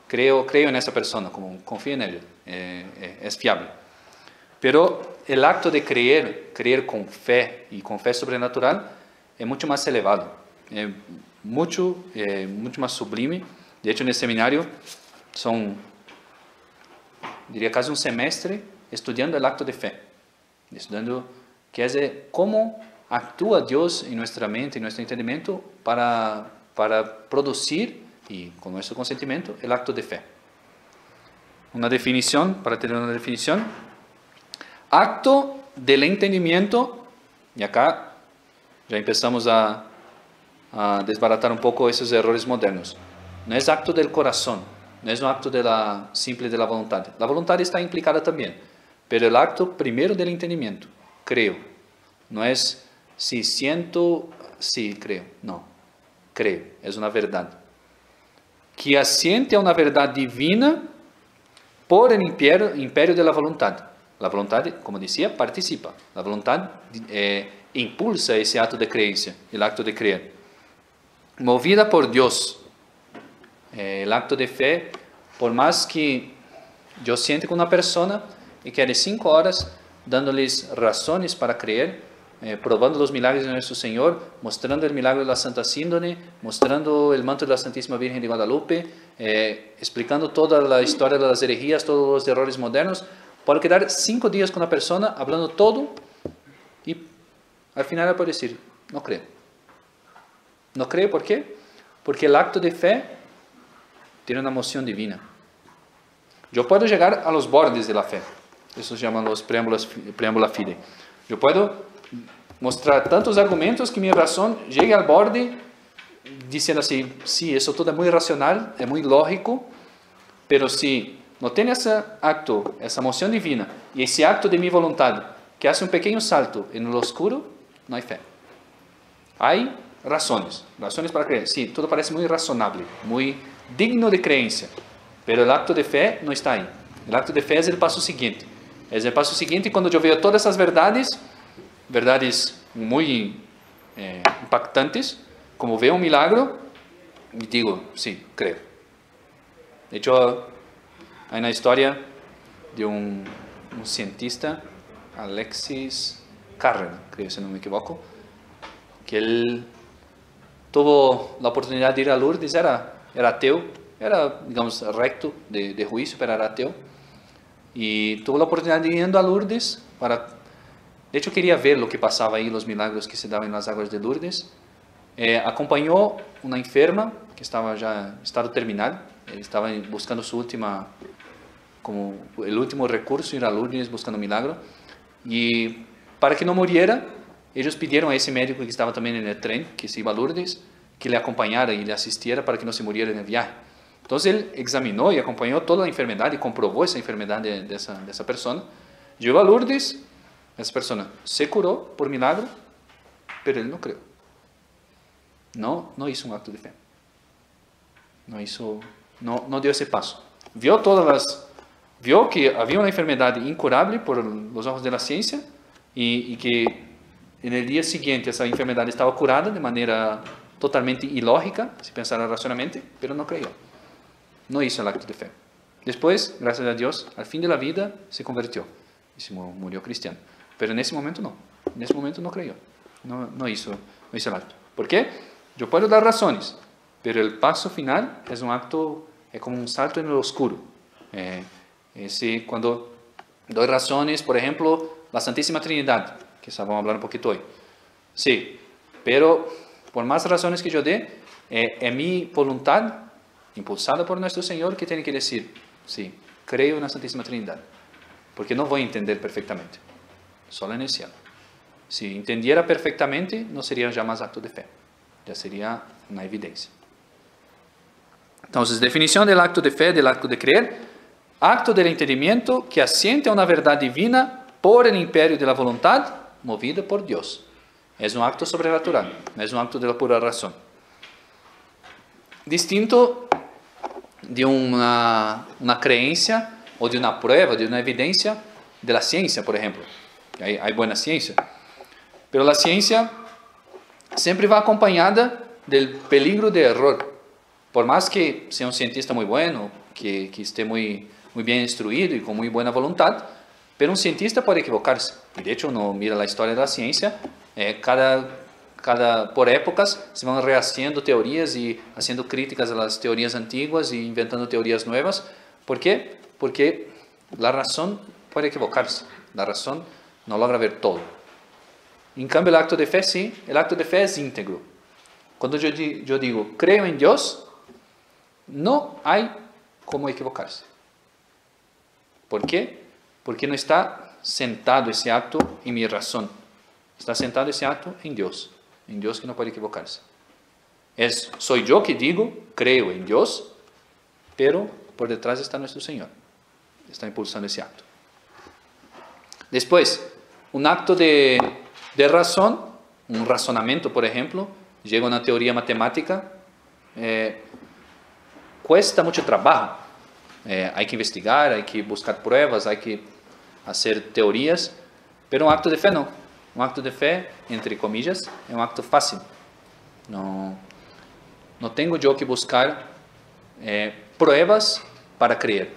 Creo en esa persona, como confío en ella, es fiable. Pero el acto de creer con fe y con fe sobrenatural es mucho más elevado, mucho más sublime. De hecho, en el seminario diría casi un semestre estudiando el acto de fe, estudiando qué es cómo actúa Dios en nuestra mente, en nuestro entendimiento para producir, y con nuestro consentimiento, el acto de fe. Una definición, para tener una definición: acto del entendimiento, y acá ya empezamos a desbaratar un poco esos errores modernos. No es acto del corazón, no es un acto simple de la voluntad. La voluntad está implicada también, pero el acto primero del entendimiento, creo. No es si siento, sí, creo, no. Creo, es una verdad que asiente a una verdad divina por el imperio de la voluntad. La voluntad, como decía, participa. La voluntad impulsa ese acto de creencia, el acto de creer. Movida por Dios. El acto de fe, por más que yo siente con una persona y quede 5 horas dándoles razones para creer, probando los milagros de nuestro Señor, mostrando el milagro de la Santa Síndone, mostrando el manto de la Santísima Virgen de Guadalupe, explicando toda la historia de las herejías, todos los errores modernos. Puedo quedar 5 días con una persona hablando todo y al final puedo decir: no creo. No creo, ¿por qué? Porque el acto de fe tiene una moción divina. Yo puedo llegar a los bordes de la fe. Eso se llaman los preámbula fide. Yo puedo mostrar tantos argumentos que mi razón llegue al borde diciendo así: sí, eso todo es muy racional, es muy lógico, pero si no tem esse acto, essa moção divina, e esse acto de minha vontade, que hace um pequeno salto no escuro, não há fé. Há razones para creer. Sí, todo parece muy razonable, muy digno de creencia, pero el acto de fe no está ahí. El acto de fe es el paso siguiente. Es el paso siguiente cuando yo veo todas esas verdades muy impactantes, como veo un milagro, y digo, sí, creo. De hecho, hay una historia de un cientista, Alexis Carrel, creo, si no me equivoco, que él tuvo la oportunidad de ir a Lourdes, era ateo, era, digamos, recto de juicio, pero era ateo, y tuvo la oportunidad de ir a Lourdes de hecho quería ver lo que pasaba ahí, los milagros que se daban en las aguas de Lourdes. Acompañó una enferma que estaba ya en estado terminal, él estaba buscando su última, como el último recurso, ir a Lourdes buscando milagro, y para que no muriera, ellos pidieron a ese médico que estaba también en el tren, que se iba a Lourdes, que le acompañara y le asistiera para que no se muriera en el viaje. Entonces él examinó y acompañó toda la enfermedad y comprobó esa enfermedad de esa persona. Llegó a Lourdes, esa persona se curó por milagro, pero él no creó. No hizo un acto de fe. No dio ese paso. Vio que había una enfermedad incurable por los ojos de la ciencia y que en el día siguiente esa enfermedad estaba curada de manera totalmente ilógica, si pensara racionalmente, pero no creyó. No hizo el acto de fe. Después, gracias a Dios, al fin de la vida se convirtió y se murió cristiano. Pero en ese momento no. En ese momento no creyó. No hizo el acto. ¿Por qué? Yo puedo dar razones, pero el paso final es un acto, es como un salto en lo oscuro. Cuando doy razones, por ejemplo, la Santísima Trinidad, que vamos a hablar un poquito hoy. Sí, pero por más razones que yo dé, es mi voluntad, impulsada por nuestro Señor, que tiene que decir, sí, creo en la Santísima Trinidad, porque no voy a entender perfectamente, solo en el cielo. Si entendiera perfectamente, no sería ya más acto de fe, ya sería una evidencia. Entonces, definición del acto de fe, del acto de creer: acto del entendimiento que asiente a una verdad divina por el imperio de la voluntad, movida por Dios. Es un acto sobrenatural, no es un acto de la pura razón. Distinto de una creencia o de una prueba, de una evidencia de la ciencia, por ejemplo. Hay buena ciencia, pero la ciencia siempre va acompañada del peligro de error. Por más que sea un cientista muy bueno, que esté muy bien instruido y con muy buena voluntad, pero un cientista puede equivocarse. Y de hecho, uno mira la historia de la ciencia, por épocas se van rehaciendo teorías y haciendo críticas a las teorías antiguas y inventando teorías nuevas. ¿Por qué? Porque la razón puede equivocarse. La razón no logra ver todo. En cambio, el acto de fe sí, el acto de fe es íntegro. Cuando yo digo, creo en Dios, no hay cómo equivocarse. ¿Por qué? Porque no está sentado ese acto en mi razón. Está sentado ese acto en Dios que no puede equivocarse. Soy yo que digo, creo en Dios, pero por detrás está nuestro Señor. Está impulsando ese acto. Después, un acto de razón, un razonamiento, por ejemplo, llega una teoría matemática, cuesta mucho trabajo. Hay que investigar, hay que buscar pruebas, hay que hacer teorías, pero un acto de fe no. Un acto de fe, entre comillas, es un acto fácil. No tengo yo que buscar pruebas para creer.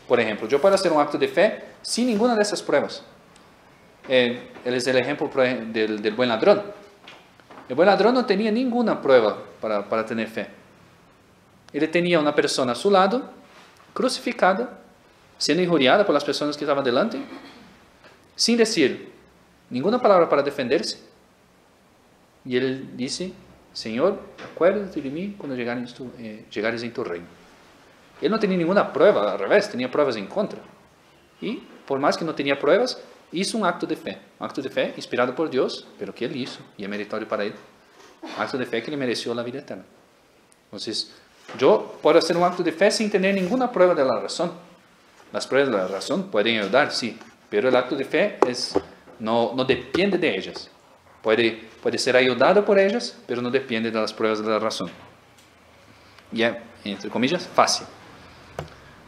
Por ejemplo, yo puedo hacer un acto de fe sin ninguna de esas pruebas. Él es el ejemplo del buen ladrón. El buen ladrón no tenía ninguna prueba para tener fe. Él tenía una persona a su lado, crucificada, siendo injuriada por las personas que estaban delante, sin decir ninguna palabra para defenderse. Y él dice, Señor, acuérdate de mí cuando llegares en tu reino. Él no tenía ninguna prueba, al revés, tenía pruebas en contra. Y por más que no tenía pruebas, hizo un acto de fe inspirado por Dios, pero que él hizo, y es meritorio para él. Un acto de fe que le mereció la vida eterna. Entonces, yo puedo hacer un acto de fe sin tener ninguna prueba de la razón. Las pruebas de la razón pueden ayudar, sí, pero el acto de fe no depende de ellas. Puede ser ayudado por ellas, pero no depende de las pruebas de la razón. Y es, entre comillas, fácil.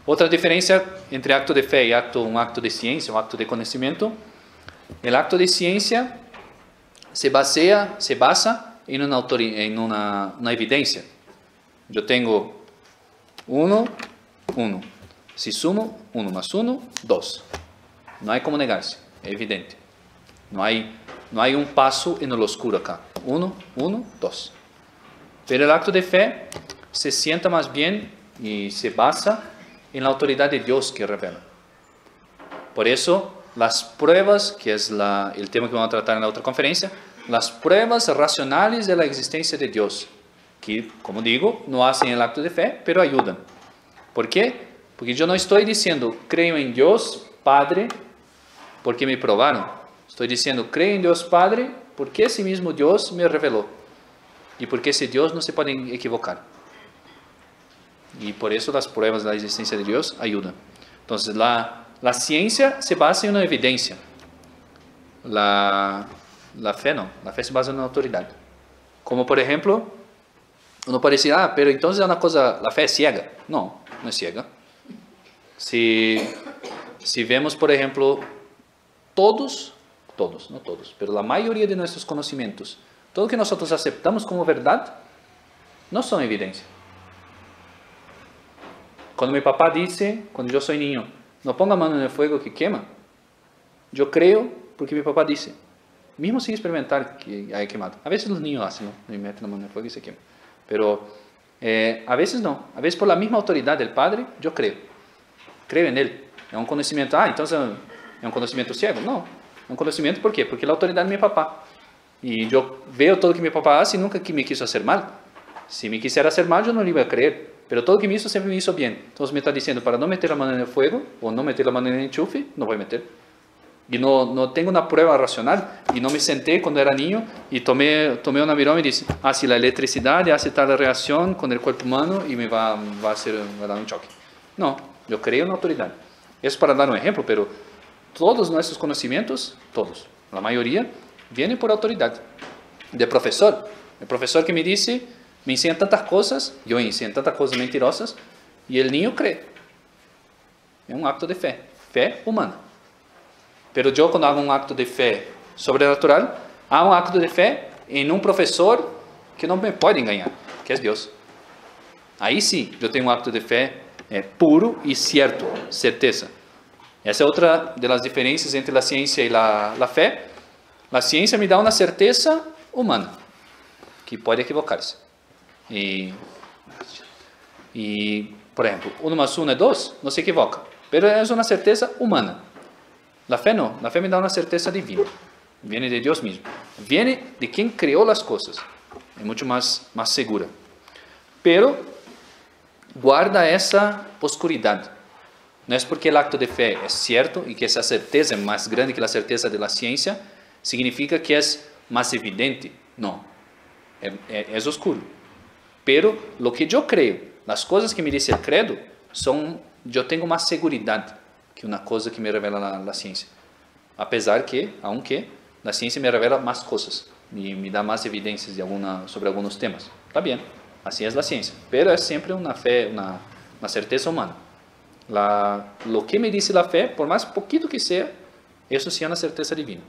Otra diferencia entre acto de fe y un acto de ciencia, un acto de conocimiento. El acto de ciencia se basa en una evidencia. Yo tengo 1, 1. Si sumo 1 más 1, 2. No hay como negarse, es evidente. No hay un paso en el oscuro acá. 1, 1, 2. Pero el acto de fe se sienta más bien y se basa en la autoridad de Dios que revela. Por eso, las pruebas, que es el tema que vamos a tratar en la otra conferencia, las pruebas racionales de la existencia de Dios, que, como digo, no hacen el acto de fe, pero ayudan. ¿Por qué? Porque yo no estoy diciendo, creo en Dios Padre, porque me probaron. Estoy diciendo, creo en Dios Padre, porque ese mismo Dios me reveló. Y porque ese Dios no se puede equivocar. Y por eso las pruebas de la existencia de Dios ayudan. Entonces, la ciencia se basa en una evidencia. La fe no. La fe se basa en una autoridad. Como por ejemplo, uno puede decir, pero entonces la fe es ciega. No, no es ciega. Si vemos, por ejemplo, todos, no todos, pero la mayoría de nuestros conocimientos, todo lo que nosotros aceptamos como verdad, no son evidencia. Cuando mi papá dice, cuando yo soy niño, no ponga mano en el fuego que quema, yo creo porque mi papá dice, mismo sin experimentar que haya quemado. A veces los niños hacen, ¿no? Y meten la mano en el fuego y se quema. Pero a veces no, a veces por la misma autoridad del Padre, yo creo en Él. Es un conocimiento, entonces es un conocimiento ciego. No, es un conocimiento, ¿por qué? Porque la autoridad de mi papá. Y yo veo todo lo que mi papá hace y nunca me quiso hacer mal. Si me quisiera hacer mal, yo no le iba a creer. Pero todo lo que me hizo siempre me hizo bien. Entonces me está diciendo, para no meter la mano en el fuego, o no meter la mano en el enchufe, no voy a meter. Y no tengo una prueba racional. Y no me senté cuando era niño y tomé una viroma y dije, si la electricidad hace tal reacción con el cuerpo humano y me va a dar un choque. No, yo creo en la autoridad. Eso es para dar un ejemplo, pero todos nuestros conocimientos, todos, la mayoría, vienen por autoridad. De profesor. El profesor que me dice, me enseña tantas cosas, yo enseño tantas cosas mentirosas, y el niño cree. Es un acto de fe humana. Pero yo cuando hago un acto de fe sobrenatural, hago un acto de fe en un profesor que no me puede engañar, que es Dios. Ahí sí, yo tengo un acto de fe puro y cierto, certeza. Esa es otra de las diferencias entre la ciencia y la fe. La ciencia me da una certeza humana, que puede equivocarse. Y por ejemplo, 1 más 1 es 2, no se equivoca, pero es una certeza humana. La fe no, la fe me da una certeza divina, viene de Dios mismo, viene de quien creó las cosas, es mucho más segura, pero guarda esa oscuridad. No es porque el acto de fe es cierto y que esa certeza es más grande que la certeza de la ciencia, significa que es más evidente, no, es oscuro. Pero lo que yo creo, las cosas que me dice el credo, yo tengo más seguridad que una cosa que me revela la ciencia. Aunque la ciencia me revela más cosas y me da más evidencias sobre algunos temas. Está bien, así es la ciencia, pero es siempre una fe, una certeza humana. Lo que me dice la fe, por más poquito que sea, eso sí es una certeza divina.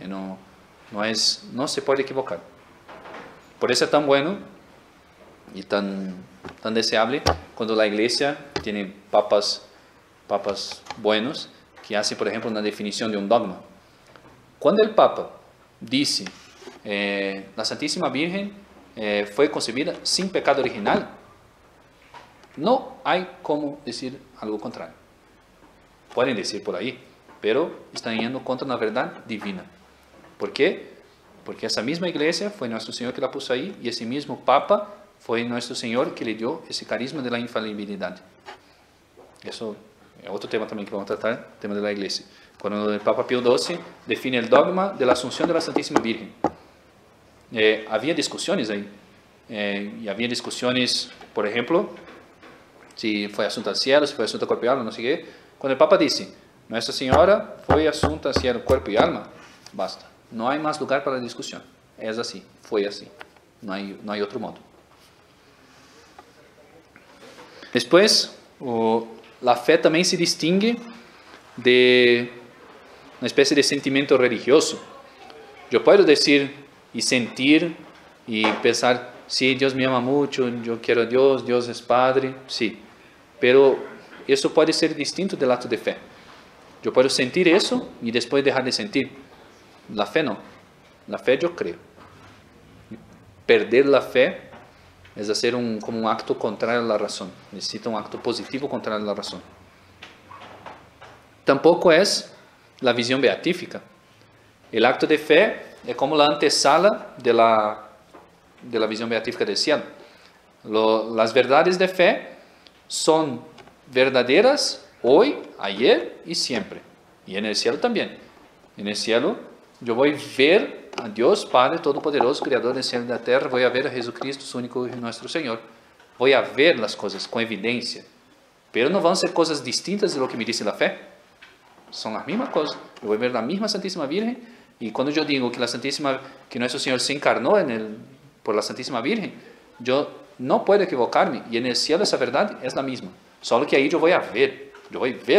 No se puede equivocar. Por eso es tan bueno y tan deseable cuando la iglesia tiene papas buenos que hacen, por ejemplo, una definición de un dogma. Cuando el Papa dice la Santísima Virgen fue concebida sin pecado original, no hay como decir algo contrario. Pueden decir por ahí, pero están yendo contra una verdad divina. ¿Por qué? Porque esa misma iglesia fue nuestro Señor que la puso ahí, y ese mismo Papa fue nuestro Señor que le dio ese carisma de la infalibilidad. Eso es otro tema también que vamos a tratar, el tema de la iglesia. Cuando el Papa Pío XII define el dogma de la Asunción de la Santísima Virgen. Había discusiones ahí. Y había discusiones, por ejemplo, si fue asunto al cielo, si fue asunto corporal, no sé qué. Cuando el Papa dice, Nuestra Señora fue asunta hacia el cuerpo y alma, basta. No hay más lugar para la discusión. Es así, fue así. No hay otro modo. Después, la fe también se distingue de una especie de sentimiento religioso. Yo puedo decir y sentir y pensar, sí, Dios me ama mucho, yo quiero a Dios, Dios es Padre, sí. Pero eso puede ser distinto del acto de fe. Yo puedo sentir eso y después dejar de sentir. La fe no. La fe yo creo. Perder la fe es hacer como un acto contrario a la razón. Necesita un acto positivo contrario a la razón. Tampoco es la visión beatífica. El acto de fe es como la antesala de la visión beatífica del cielo. Las verdades de fe son verdaderas hoy, ayer y siempre. Y en el cielo también. En el cielo yo voy a ver a Dios Padre Todopoderoso, Creador del cielo y de la tierra. Voy a ver a Jesucristo, su único Hijo y nuestro Señor. Voy a ver las cosas con evidencia. Pero no van a ser cosas distintas de lo que me dice la fe. Son las mismas cosas. Yo voy a ver la misma Santísima Virgen. Y cuando yo digo que nuestro Señor se encarnó por la Santísima Virgen, yo no puedo equivocarme. Y en el cielo esa verdad es la misma. Solo que ahí yo voy a ver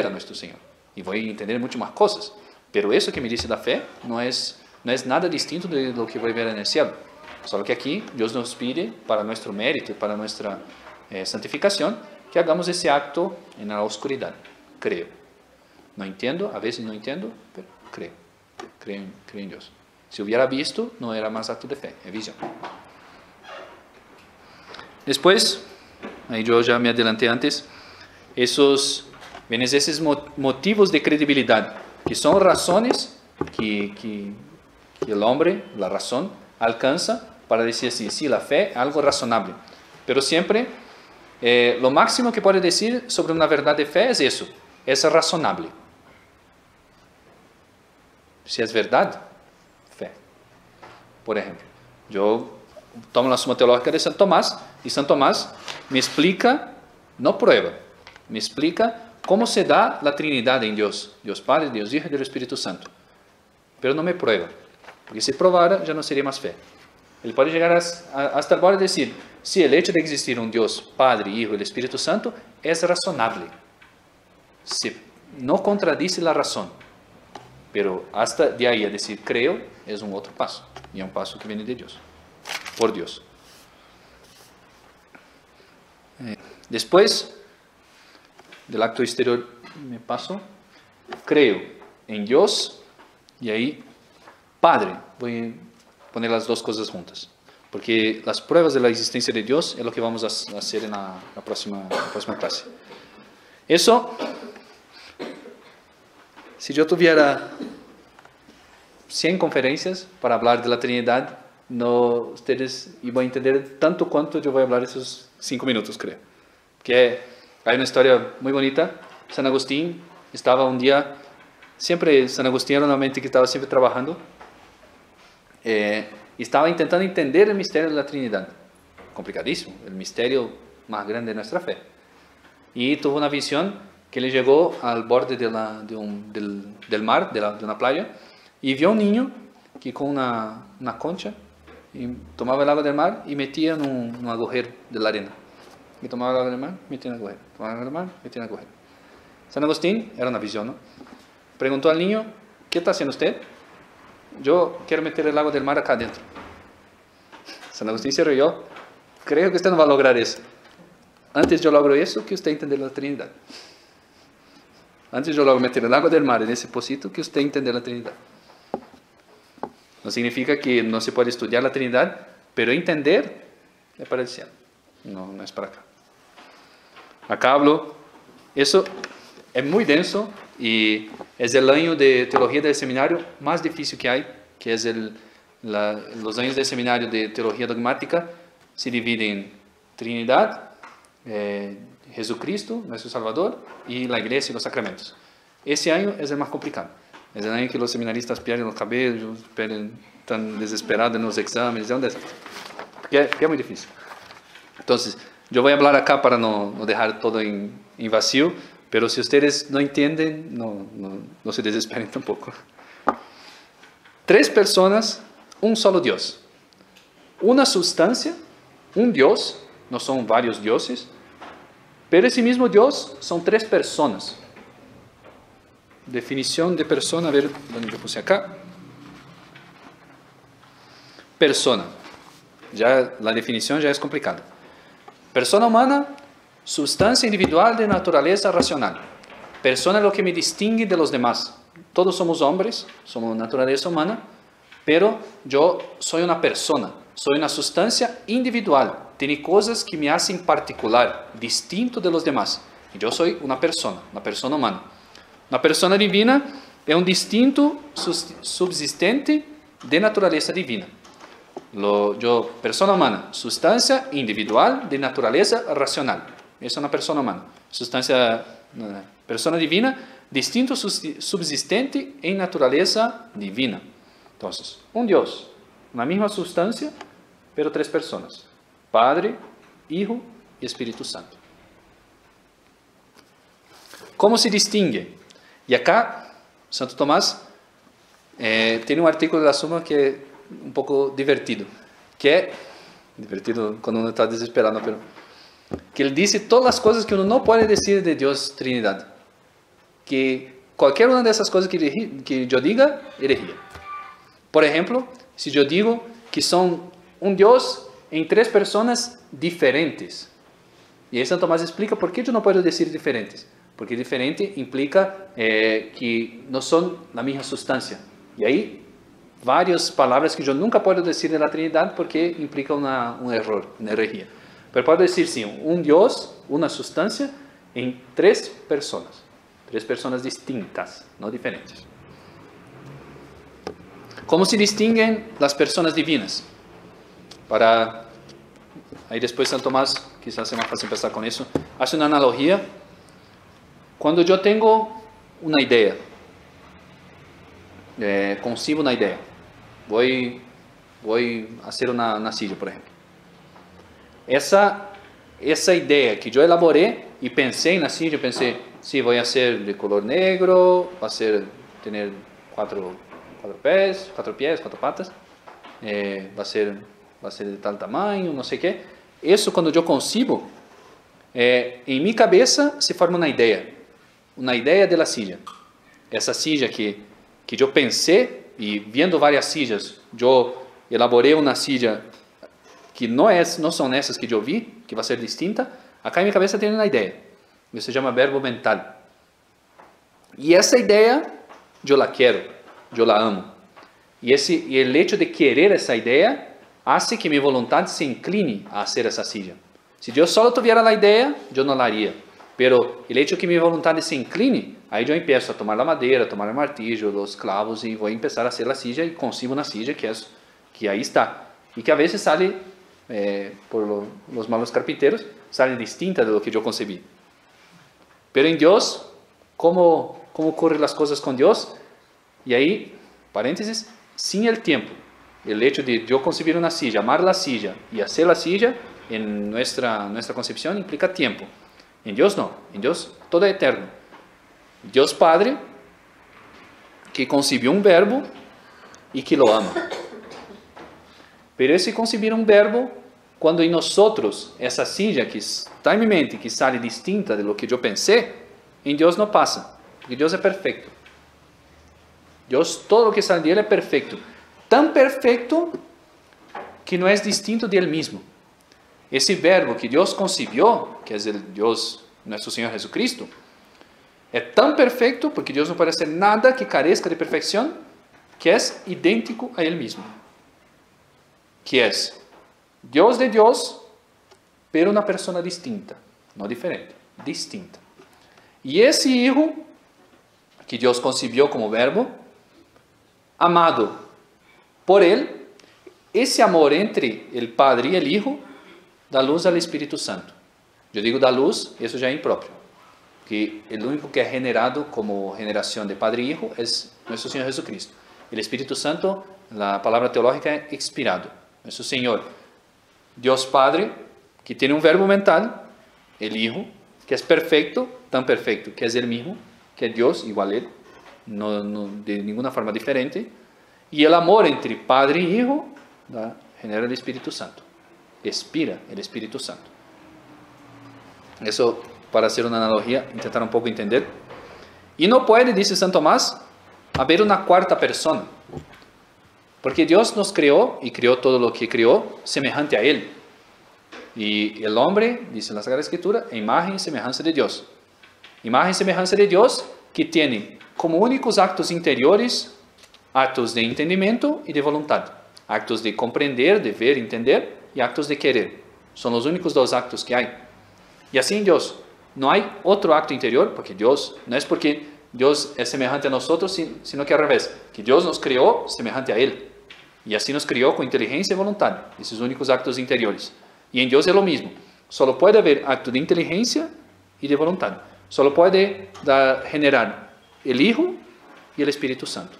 a nuestro Señor. Y voy a entender mucho más cosas. Pero eso que me dice la fe no es nada distinto de lo que voy a ver en el cielo. Solo que aquí Dios nos pide, para nuestro mérito, para nuestra santificación, que hagamos ese acto en la oscuridad. Creo. No entiendo, a veces no entiendo, pero creo. Creo en Dios. Si hubiera visto, no era más acto de fe, es visión. Después, ahí yo ya me adelanté antes, esos motivos de credibilidad, que son razones que el hombre, la razón, alcanza para decir así, sí, la fe es algo razonable. Pero siempre, lo máximo que puede decir sobre una verdad de fe es eso, es razonable. Si es verdad, fe. Por ejemplo, yo tomo la Suma Teológica de Santo Tomás, y Santo Tomás me explica, no prueba, me explica cómo se da la Trinidad en Dios, Dios Padre, Dios Hijo y Dios Espíritu Santo. Pero no me prueba, porque si probara ya no sería más fe. Él puede llegar hasta el borde de decir, sí, el hecho de existir un Dios Padre, Hijo y el Espíritu Santo es razonable. No contradice la razón. Pero hasta de ahí a decir creo es un otro paso. Y es un paso que viene de Dios. Por Dios. Después del acto exterior me paso. Creo en Dios y ahí Padre. Voy a poner las dos cosas juntas. Porque las pruebas de la existencia de Dios es lo que vamos a hacer en la próxima clase. Eso... Si yo tuviera 100 conferencias para hablar de la Trinidad, ustedes iban a entender tanto cuanto yo voy a hablar esos 5 minutos, creo. Que hay una historia muy bonita. San Agustín estaba un día, San Agustín era una mente que estaba siempre trabajando, y estaba intentando entender el misterio de la Trinidad. Complicadísimo, el misterio más grande de nuestra fe. Y tuvo una visión que le llegó al borde del mar, de una playa, y vio a un niño que con una concha y tomaba el agua del mar y metía en un agujero de la arena. Y tomaba el agua del mar, metía en el agujero. Tomaba el agua del mar, metía en el agujero. San Agustín, era una visión, ¿no? Preguntó al niño, ¿qué está haciendo usted? Yo quiero meter el agua del mar acá adentro. San Agustín se rió. Creo que usted no va a lograr eso. Antes yo logro eso que usted entender la Trinidad. Antes yo logro meter el agua del mar en ese pocito que usted entender la Trinidad. No significa que no se puede estudiar la Trinidad, pero entender es para el cielo. No es para acá. Acá hablo, eso es muy denso y es el año de teología del seminario más difícil que hay, que es los años del seminario de teología dogmática, se dividen en Trinidad, Jesucristo, nuestro Salvador, y la Iglesia y los sacramentos. Ese año es el más complicado. Es el año que los seminaristas pierden los cabellos, están desesperados en los exámenes, porque es muy difícil. Entonces, yo voy a hablar acá para no dejar todo en vacío, Pero si ustedes no entienden, no se desesperen tampoco. 3 personas, un solo Dios. Una sustancia, un Dios, no son varios dioses, pero ese mismo Dios son 3 personas. Definición de persona, a ver dónde yo puse acá. Persona. Ya la definición ya es complicada. Persona humana, sustancia individual de naturaleza racional. Persona es lo que me distingue de los demás. Todos somos hombres, somos naturaleza humana, pero yo soy una persona, soy una sustancia individual. Tiene cosas que me hacen particular, distinto de los demás. Y yo soy una persona humana. Una persona divina es un distinto subsistente de naturaleza divina. Persona humana, sustancia individual de naturaleza racional. Esa es una persona humana. Persona divina, distinto subsistente en naturaleza divina. Entonces, un Dios, una misma sustancia, pero 3 personas. Padre, Hijo y Espíritu Santo. ¿Cómo se distingue? Y acá, Santo Tomás tiene un artículo de la Suma que es un poco divertido. Divertido cuando uno está desesperado, pero que él dice todas las cosas que uno no puede decir de Dios Trinidad. Que cualquier una de esas cosas que yo diga, herejía. Por ejemplo, si yo digo que son un Dios en 3 personas diferentes. Y ahí Santo Tomás explica por qué yo no puedo decir diferentes. Porque diferente implica que no son la misma sustancia. Y ahí varias palabras que yo nunca puedo decir de la Trinidad porque implica un error, una herejía. Pero puedo decir sí, un Dios, una sustancia en 3 personas. 3 personas distintas, no diferentes. ¿Cómo se distinguen las personas divinas? Ahí después Santo Tomás, quizás sea más fácil empezar con eso, hace una analogía. Cuando yo tengo una idea, concibo una idea, voy a hacer una silla, por ejemplo. Esa idea que yo elaboré y pensé en la silla, pensé, sí, voy a hacer de color negro, va a tener 4 pies, 4 patas, va a ser de tal tamaño, no sé qué. Eso cuando yo concibo, en mi cabeza se forma una idea de la silla. Esa silla que yo pensé y viendo varias sillas, yo elaboré una silla que no son esas que yo vi, que va a ser distinta. Acá en mi cabeza tiene una idea, que se llama verbo mental. Y esa idea yo la quiero, yo la amo. Y el hecho de querer esa idea hace que mi voluntad se incline a hacer esa silla. Si yo solo tuviera la idea, yo no la haría. Pero el hecho de que mi voluntad se incline, ahí yo empiezo a tomar la madera, a tomar el martillo, los clavos y voy a empezar a hacer la silla y concibo una silla que ahí está. Y que a veces sale, por los malos carpinteros, sale distinta de lo que yo concebí. Pero en Dios, ¿cómo ocurren las cosas con Dios? Y ahí, paréntesis, sin el tiempo. El hecho de yo concebir una silla, amar la silla y hacer la silla, en nuestra concepción implica tiempo. En Dios no, en Dios todo es eterno. Dios Padre, que concibió un verbo y que lo ama. Pero ese concebir un verbo, cuando en nosotros, esa silla que está en mi mente, que sale distinta de lo que yo pensé, en Dios no pasa, porque Dios es perfecto. Dios, todo lo que sale de Él es perfecto. Tan perfecto que no es distinto de Él mismo. Ese verbo que Dios concibió, que es el Dios, nuestro Señor Jesucristo, es tan perfecto porque Dios no puede hacer nada que carezca de perfección, que es idéntico a Él mismo. Que es Dios de Dios, pero una persona distinta, no diferente, distinta. Y ese Hijo que Dios concibió como verbo, amado por Él, ese amor entre el Padre y el Hijo da luz al Espíritu Santo. Yo digo da luz, eso ya es impropio, que el único que es generado como generación de Padre y Hijo es nuestro Señor Jesucristo. El Espíritu Santo, la palabra teológica es expirado. Nuestro Señor, Dios Padre, que tiene un verbo mental, el Hijo, que es perfecto, tan perfecto, que es el mismo, que es Dios, igual a Él, no de ninguna forma diferente, y el amor entre Padre y Hijo, ¿verdad?, genera el Espíritu Santo, expira el Espíritu Santo. Eso, para hacer una analogía, intentar un poco entender. Y no puede, dice San Tomás, haber una cuarta persona, porque Dios nos creó y creó todo lo que creó semejante a Él. Y el hombre, dice la Sagrada Escritura, imagen y semejanza de Dios. Imagen y semejanza de Dios que tiene como únicos actos interiores, actos de entendimiento y de voluntad. Actos de comprender, de ver, entender, y actos de querer. Son los únicos dos actos que hay. Y así en Dios, no hay otro acto interior, porque Dios, no es porque Dios es semejante a nosotros, sino que al revés, que Dios nos creó semejante a Él. Y así nos crió con inteligencia y voluntad, esos únicos actos interiores. Y en Dios es lo mismo, solo puede haber acto de inteligencia y de voluntad. Solo puede generar el Hijo y el Espíritu Santo.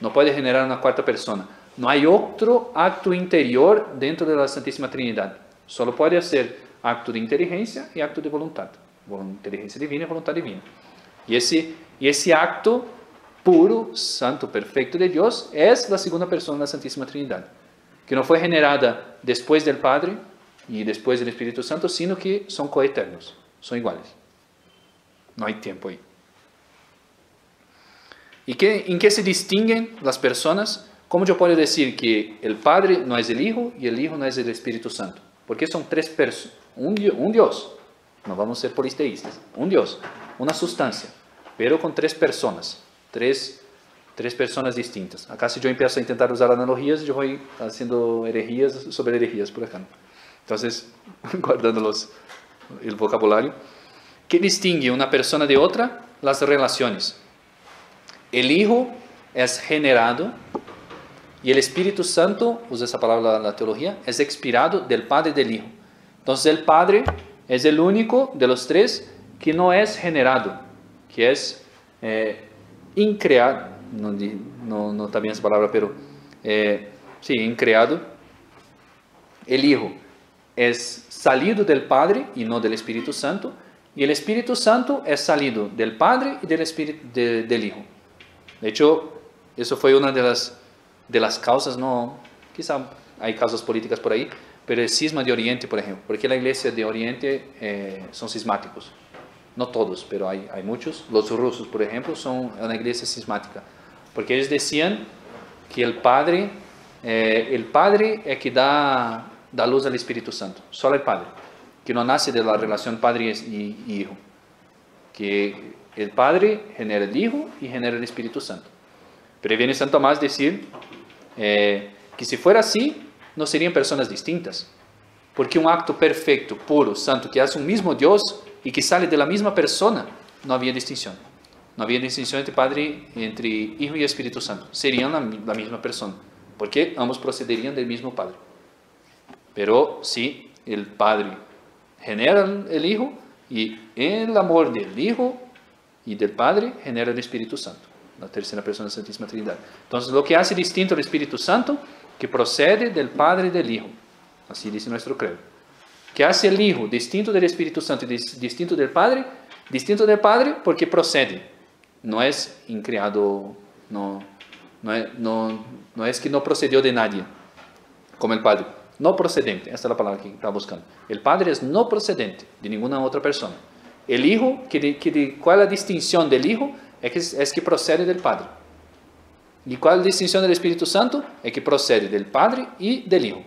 No puede generar una cuarta persona. No hay otro acto interior dentro de la Santísima Trinidad. Solo puede hacer acto de inteligencia y acto de voluntad. Inteligencia divina y voluntad divina. Y ese acto puro, santo, perfecto de Dios es la segunda persona de la Santísima Trinidad, que no fue generada después del Padre y después del Espíritu Santo, sino que son coeternos, son iguales. No hay tiempo ahí. ¿Y en qué se distinguen las personas? ¿Cómo yo puedo decir que el Padre no es el Hijo y el Hijo no es el Espíritu Santo? Porque son tres personas, un Dios, no vamos a ser polisteístas, un Dios, una sustancia, pero con tres personas, tres personas distintas. Acá si yo empiezo a intentar usar analogías, yo voy haciendo herejías sobre herejías por acá. Entonces, guardando el vocabulario. ¿Qué distingue una persona de otra? Las relaciones. El Hijo es generado y el Espíritu Santo, usa esa palabra en la teología, es expirado del Padre y del Hijo. Entonces el Padre es el único de los tres que no es generado, que es increado, no está bien esa palabra, pero sí, increado. El Hijo es salido del Padre y no del Espíritu Santo, y el Espíritu Santo es salido del Padre y del Hijo. De hecho, eso fue una de las causas, no, quizá hay causas políticas por ahí, pero el cisma de Oriente, por ejemplo, porque la iglesia de Oriente son cismáticos, no todos, pero hay muchos. Los rusos, por ejemplo, son una iglesia cismática, porque ellos decían que el Padre es que da luz al Espíritu Santo, solo el Padre, que no nace de la relación Padre y Hijo, que el Padre genera el Hijo y genera el Espíritu Santo. Pero viene San Tomás a decir que si fuera así, no serían personas distintas, porque un acto perfecto, puro, santo, que hace un mismo Dios y que sale de la misma persona, no había distinción. No había distinción entre Hijo y Espíritu Santo. Serían la misma persona, porque ambos procederían del mismo Padre. Pero sí, el Padre genera el Hijo y el amor del Hijo y del Padre genera el Espíritu Santo, la tercera persona de la Santísima Trinidad. Entonces, lo que hace distinto al Espíritu Santo, que procede del Padre y del Hijo, así dice nuestro credo. Que hace el Hijo distinto del Espíritu Santo y distinto del Padre porque procede, no es increado, no es que no procedió de nadie, como el Padre. No procedente, esta es la palabra que estaba buscando. El Padre es no procedente de ninguna otra persona. El Hijo, ¿cuál es la distinción del Hijo? Es que procede del Padre. ¿Y cuál es la distinción del Espíritu Santo? Es que procede del Padre y del Hijo.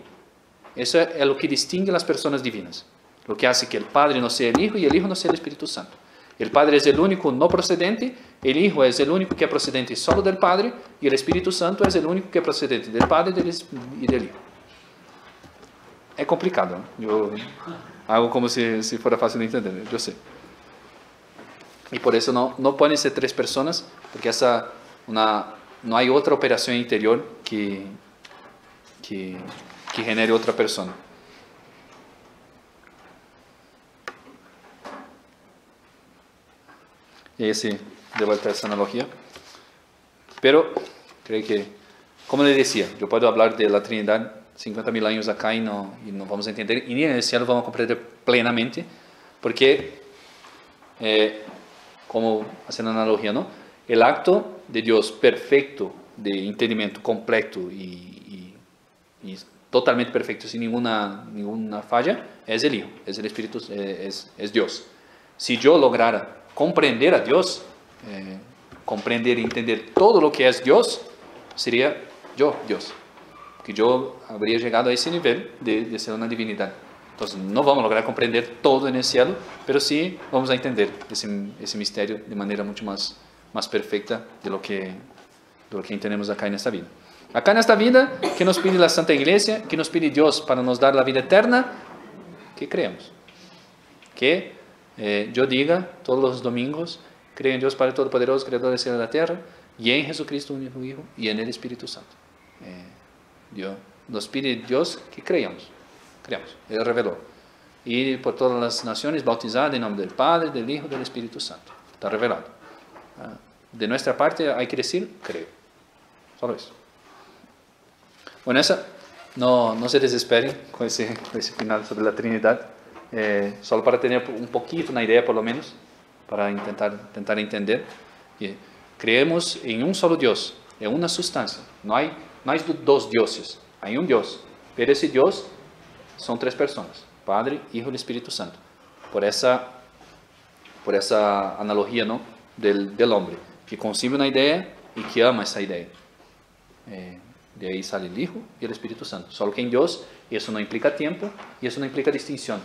Eso es lo que distingue las personas divinas. Lo que hace que el Padre no sea el Hijo y el Hijo no sea el Espíritu Santo. El Padre es el único no procedente, el Hijo es el único que es procedente solo del Padre, y el Espíritu Santo es el único que es procedente del Padre y del Hijo. Es complicado, ¿no? Yo hago como si fuera fácil de entender, yo sé. Y por eso no pueden ser tres personas, porque no hay otra operación interior que genere otra persona. Y así, de vuelta a esa analogía. Pero, creo que, como le decía, yo puedo hablar de la Trinidad 50.000 años acá y no vamos a entender, y ni en el cielo vamos a comprender plenamente, porque como haciendo analogía, ¿no? El acto de Dios perfecto, de entendimiento completo y totalmente perfecto, sin ninguna falla, es el Hijo, es el Espíritu, es Dios. Si yo lograra comprender a Dios, comprender y entender todo lo que es Dios, sería yo Dios. Que yo habría llegado a ese nivel de ser una divinidad. Entonces no vamos a lograr comprender todo en el cielo, pero sí vamos a entender ese misterio de manera mucho más perfecta de lo que entendemos acá en esta vida. Acá en esta vida, ¿qué nos pide la Santa Iglesia? ¿Qué nos pide Dios para nos dar la vida eterna? Que creemos. Que yo diga todos los domingos, creo en Dios Padre Todopoderoso, Creador del cielo y de la tierra, y en Jesucristo, único Hijo, y en el Espíritu Santo. Dios nos pide Dios que creamos. Él reveló. Y por todas las naciones bautizadas en nombre del Padre, del Hijo y del Espíritu Santo. Está revelado. De nuestra parte hay que decir, creo. Solo eso. Bueno, no se desesperen con ese final sobre la Trinidad. Solo para tener un poquito, una idea por lo menos, para intentar entender. Creemos en un solo Dios, en una sustancia. No hay dos dioses, hay un Dios. Pero ese Dios son tres personas, Padre, Hijo y Espíritu Santo. Por esa analogía, ¿no? del hombre, que concibe una idea y que ama esa idea. De ahí sale el Hijo y el Espíritu Santo. Solo que en Dios eso no implica tiempo y eso no implica distinción.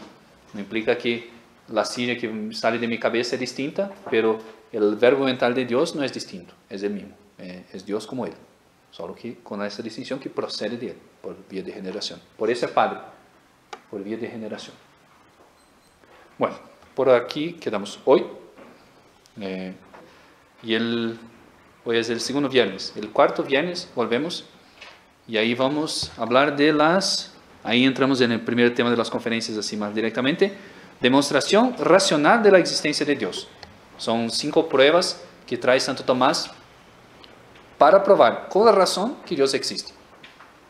No implica que la silla que sale de mi cabeza es distinta, pero el verbo mental de Dios no es distinto, es el mismo. Es Dios como Él. Solo que con esa distinción que procede de Él, por vía de generación. Por eso es Padre, por vía de generación. Bueno, por aquí quedamos hoy. Hoy es el segundo viernes. El cuarto viernes volvemos y ahí vamos a hablar ahí entramos en el primer tema de las conferencias así más directamente, demostración racional de la existencia de Dios. Son 5 pruebas que trae Santo Tomás para probar con la razón que Dios existe,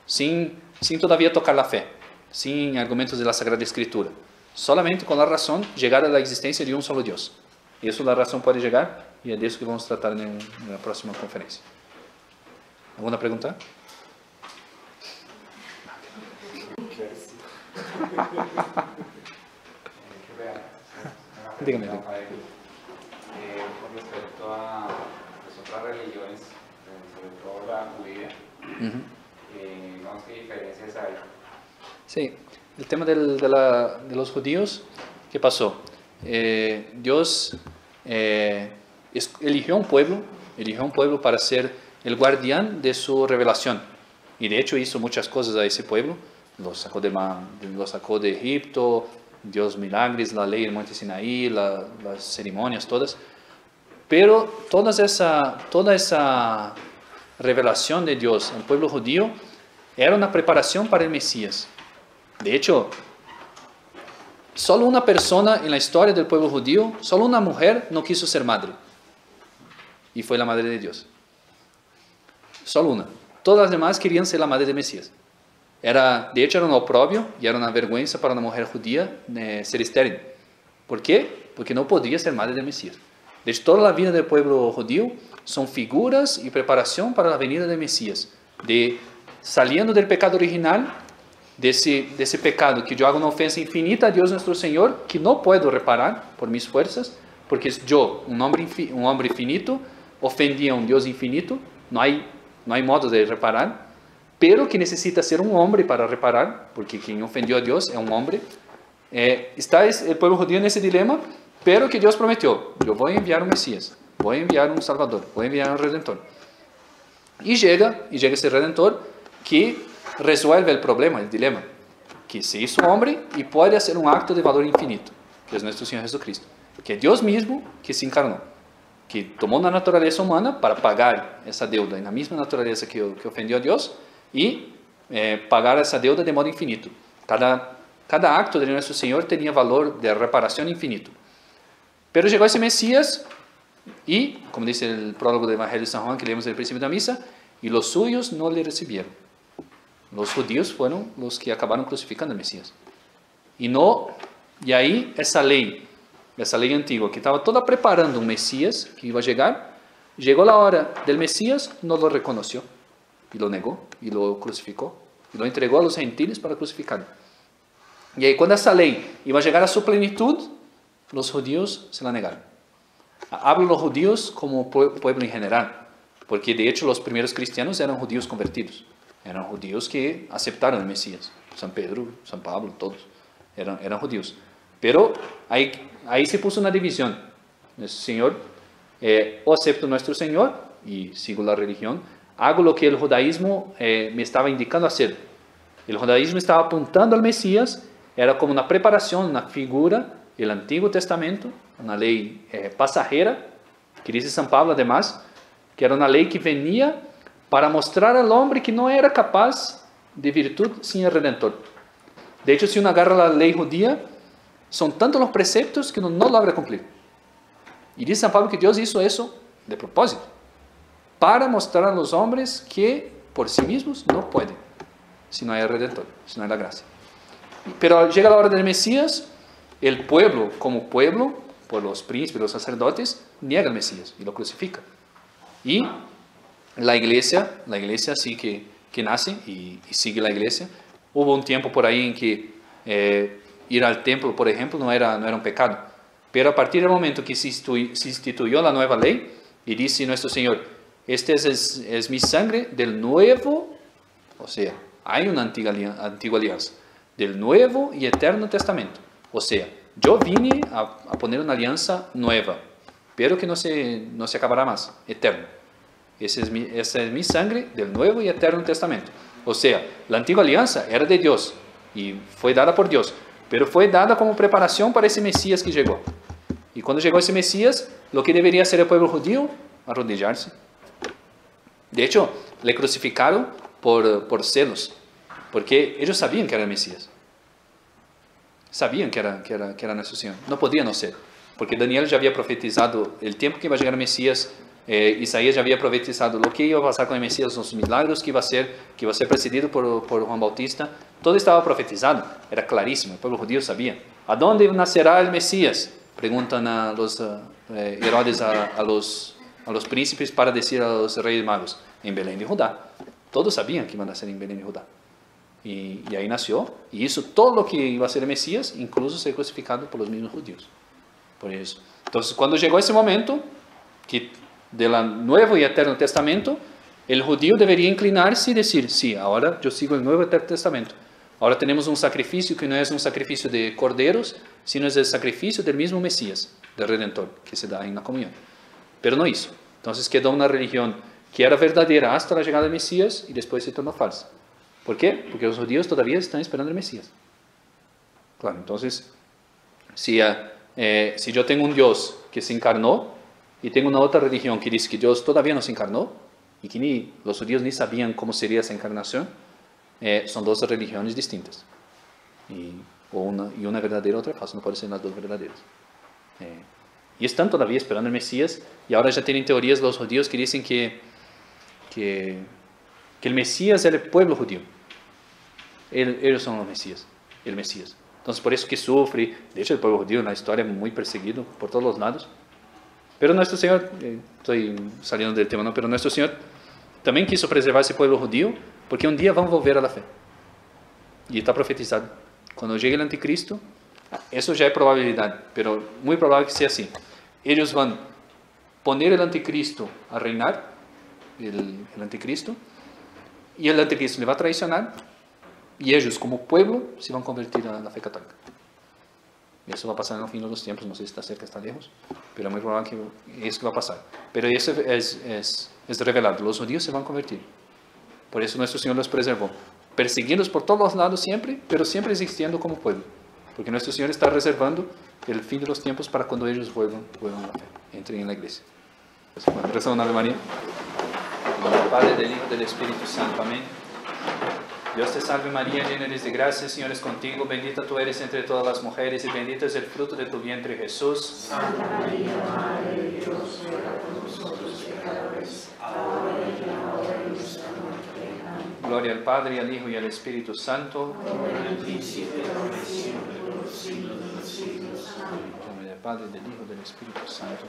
sin todavía tocar la fe, sin argumentos de la Sagrada Escritura, solamente con la razón llegar a la existencia de un solo Dios. Y eso la razón puede llegar, y es de eso que vamos a tratar en la próxima conferencia. ¿Alguna pregunta? Dígame. Con respecto a otras religiones, sobre todo la judía, digamos, ¿qué diferencias hay? Sí, el tema de los judíos, ¿qué pasó? Dios eligió un pueblo para ser el guardián de su revelación, y de hecho hizo muchas cosas a ese pueblo. Lo sacó de Egipto, Dios milagres, la ley del monte Sinaí, las ceremonias todas. Pero toda esa revelación de Dios al pueblo judío era una preparación para el Mesías. De hecho, solo una persona en la historia del pueblo judío, solo una mujer no quiso ser madre. Y fue la madre de Dios. Solo una. Todas las demás querían ser la madre del Mesías. De hecho, era un oprobio y era una vergüenza para una mujer judía ser estéril. ¿Por qué? Porque no podía ser madre del Mesías. De hecho, toda la vida del pueblo judío son figuras y preparación para la venida del Mesías. Saliendo del pecado original, de ese pecado que yo hago una ofensa infinita a Dios nuestro Señor, que no puedo reparar por mis fuerzas, porque yo, un hombre finito, ofendí a un Dios infinito, no hay modo de reparar. Pero que necesita ser un hombre para reparar, porque quien ofendió a Dios es un hombre. Está el pueblo judío en ese dilema, pero que Dios prometió: yo voy a enviar un Mesías, voy a enviar un Salvador, voy a enviar un Redentor. Y llega ese Redentor que resuelve el problema, el dilema, que se hizo hombre y puede hacer un acto de valor infinito, que es nuestro Señor Jesucristo, que es Dios mismo que se encarnó, que tomó una naturaleza humana para pagar esa deuda en la misma naturaleza que ofendió a Dios, y pagar esa deuda de modo infinito. Cada acto de nuestro Señor tenía valor de reparación infinito. Pero llegó ese Mesías y, como dice el prólogo del Evangelio de San Juan que leemos al principio de la misa, y los suyos no le recibieron. Los judíos fueron los que acabaron crucificando al Mesías. Y ahí esa ley essa lei antiga, que estava toda preparando um Messias que iba a llegar, llegó la hora del Mesías, no lo reconoció, y lo negó, y lo crucificó, y lo entregó a los gentiles para crucificarlo. Y ahí cuando esa ley iba a llegar a su plenitud, los judíos se la negaron. Hablo los judíos como pueblo en general, porque de hecho los primeros cristianos eran judíos convertidos, eran judíos que aceptaron el Mesías. San Pedro, San Pablo, todos eran judíos. Pero ahí se puso una división. Señor, o acepto nuestro Señor y sigo la religión, hago lo que el judaísmo me estaba indicando hacer. El judaísmo estaba apuntando al Mesías, era como una preparación, una figura, el Antiguo Testamento, una ley pasajera, que dice San Pablo además, que era una ley que venía para mostrar al hombre que no era capaz de virtud sin el Redentor. De hecho, si uno agarra la ley judía, son tantos los preceptos que uno no logra cumplir. Y dice San Pablo que Dios hizo eso de propósito, para mostrar a los hombres que por sí mismos no pueden, si no hay el Redentor, si no hay la gracia. Pero llega la hora del Mesías, el pueblo, como pueblo, por los príncipes, los sacerdotes, niega al Mesías y lo crucifica. Y la iglesia sí que nace y sigue la iglesia. Hubo un tiempo por ahí en que ir al templo, por ejemplo, no era un pecado. Pero a partir del momento que se instituyó la nueva ley, y dice nuestro Señor, este es mi sangre del nuevo, o sea, hay una antigua alianza, del nuevo y eterno testamento. O sea, yo vine a poner una alianza nueva, pero que no se acabará más, eterno. Esa es mi sangre del nuevo y eterno testamento. O sea, la antigua alianza era de Dios y fue dada por Dios, pero fue dada como preparación para ese Mesías que llegó. Y cuando llegó ese Mesías, lo que debería hacer el pueblo judío, arrodillarse. De hecho, le crucificaron por celos, porque ellos sabían que era el Mesías. Sabían que era nuestro Señor. No podía no ser, porque Daniel ya había profetizado el tiempo que iba a llegar el Mesías. Isaías ya había profetizado lo que iba a pasar con el Mesías, los milagros que iba a ser precedido por Juan Bautista. Todo estaba profetizado, era clarísimo, el pueblo judío sabía. ¿A dónde nacerá el Mesías? Preguntan a los Herodes a los príncipes para decir a los reyes magos, en Belén de Judá. Todos sabían que iba a nacer en Belén de Judá. Y ahí nació, y hizo todo lo que iba a ser el Mesías, incluso ser crucificado por los mismos judíos. Por eso. Entonces, cuando llegó ese momento, que del Nuevo y Eterno Testamento, el judío debería inclinarse y decir, sí, ahora yo sigo el Nuevo y Eterno Testamento. Ahora tenemos un sacrificio que no es un sacrificio de corderos, sino es el sacrificio del mismo Mesías, del Redentor, que se da en la comunión. Pero no hizo. Entonces quedó una religión que era verdadera hasta la llegada del Mesías y después se tornó falsa. ¿Por qué? Porque los judíos todavía están esperando el Mesías. Claro, entonces, si yo tengo un Dios que se encarnó y tengo una otra religión que dice que Dios todavía no se encarnó y que los judíos ni sabían cómo sería esa encarnación, son dos religiones distintas. Y una verdadera y otra falsa, no pueden ser las dos verdaderas. Y están todavía esperando el Mesías, y ahora ya tienen teorías los judíos que dicen que el Mesías era el pueblo judío. Ellos son los Mesías, el Mesías. Entonces por eso que sufre. De hecho el pueblo judío en la historia es muy perseguido por todos los lados. Pero nuestro Señor, estoy saliendo del tema, ¿no? Pero nuestro Señor también quiso preservar ese pueblo judío, porque un día van a volver a la fe. Y está profetizado. Cuando llegue el anticristo, eso ya es probabilidad, pero muy probable que sea así. Ellos van a poner el anticristo a reinar, el anticristo, y el anticristo le va a traicionar, y ellos como pueblo se van a convertir a la fe católica. Y eso va a pasar en el fin de los tiempos, no sé si está cerca, está lejos, pero es muy probable que eso va a pasar. Pero eso es revelado, los judíos se van a convertir. Por eso nuestro Señor los preservó, persiguiendo por todos los lados siempre, pero siempre existiendo como pueblo. Porque nuestro Señor está reservando el fin de los tiempos para cuando ellos vuelvan a la fe, entren en la iglesia. Bueno, rezamos una Ave María. En nombre del Padre, del Hijo y del Espíritu Santo. Amén. Dios te salve María, llena eres de gracia, el Señor es contigo, bendita tú eres entre todas las mujeres y bendito es el fruto de tu vientre Jesús. Santa María, Madre de Dios, ruega por nosotros pecadores, ahora y en la hora de nuestra muerte. Amén. Gloria al Padre, y al Hijo y al Espíritu Santo. Como en el principio, ahora y siempre, por los siglos de los siglos. Amén. Padre, del Hijo, del Espíritu Santo.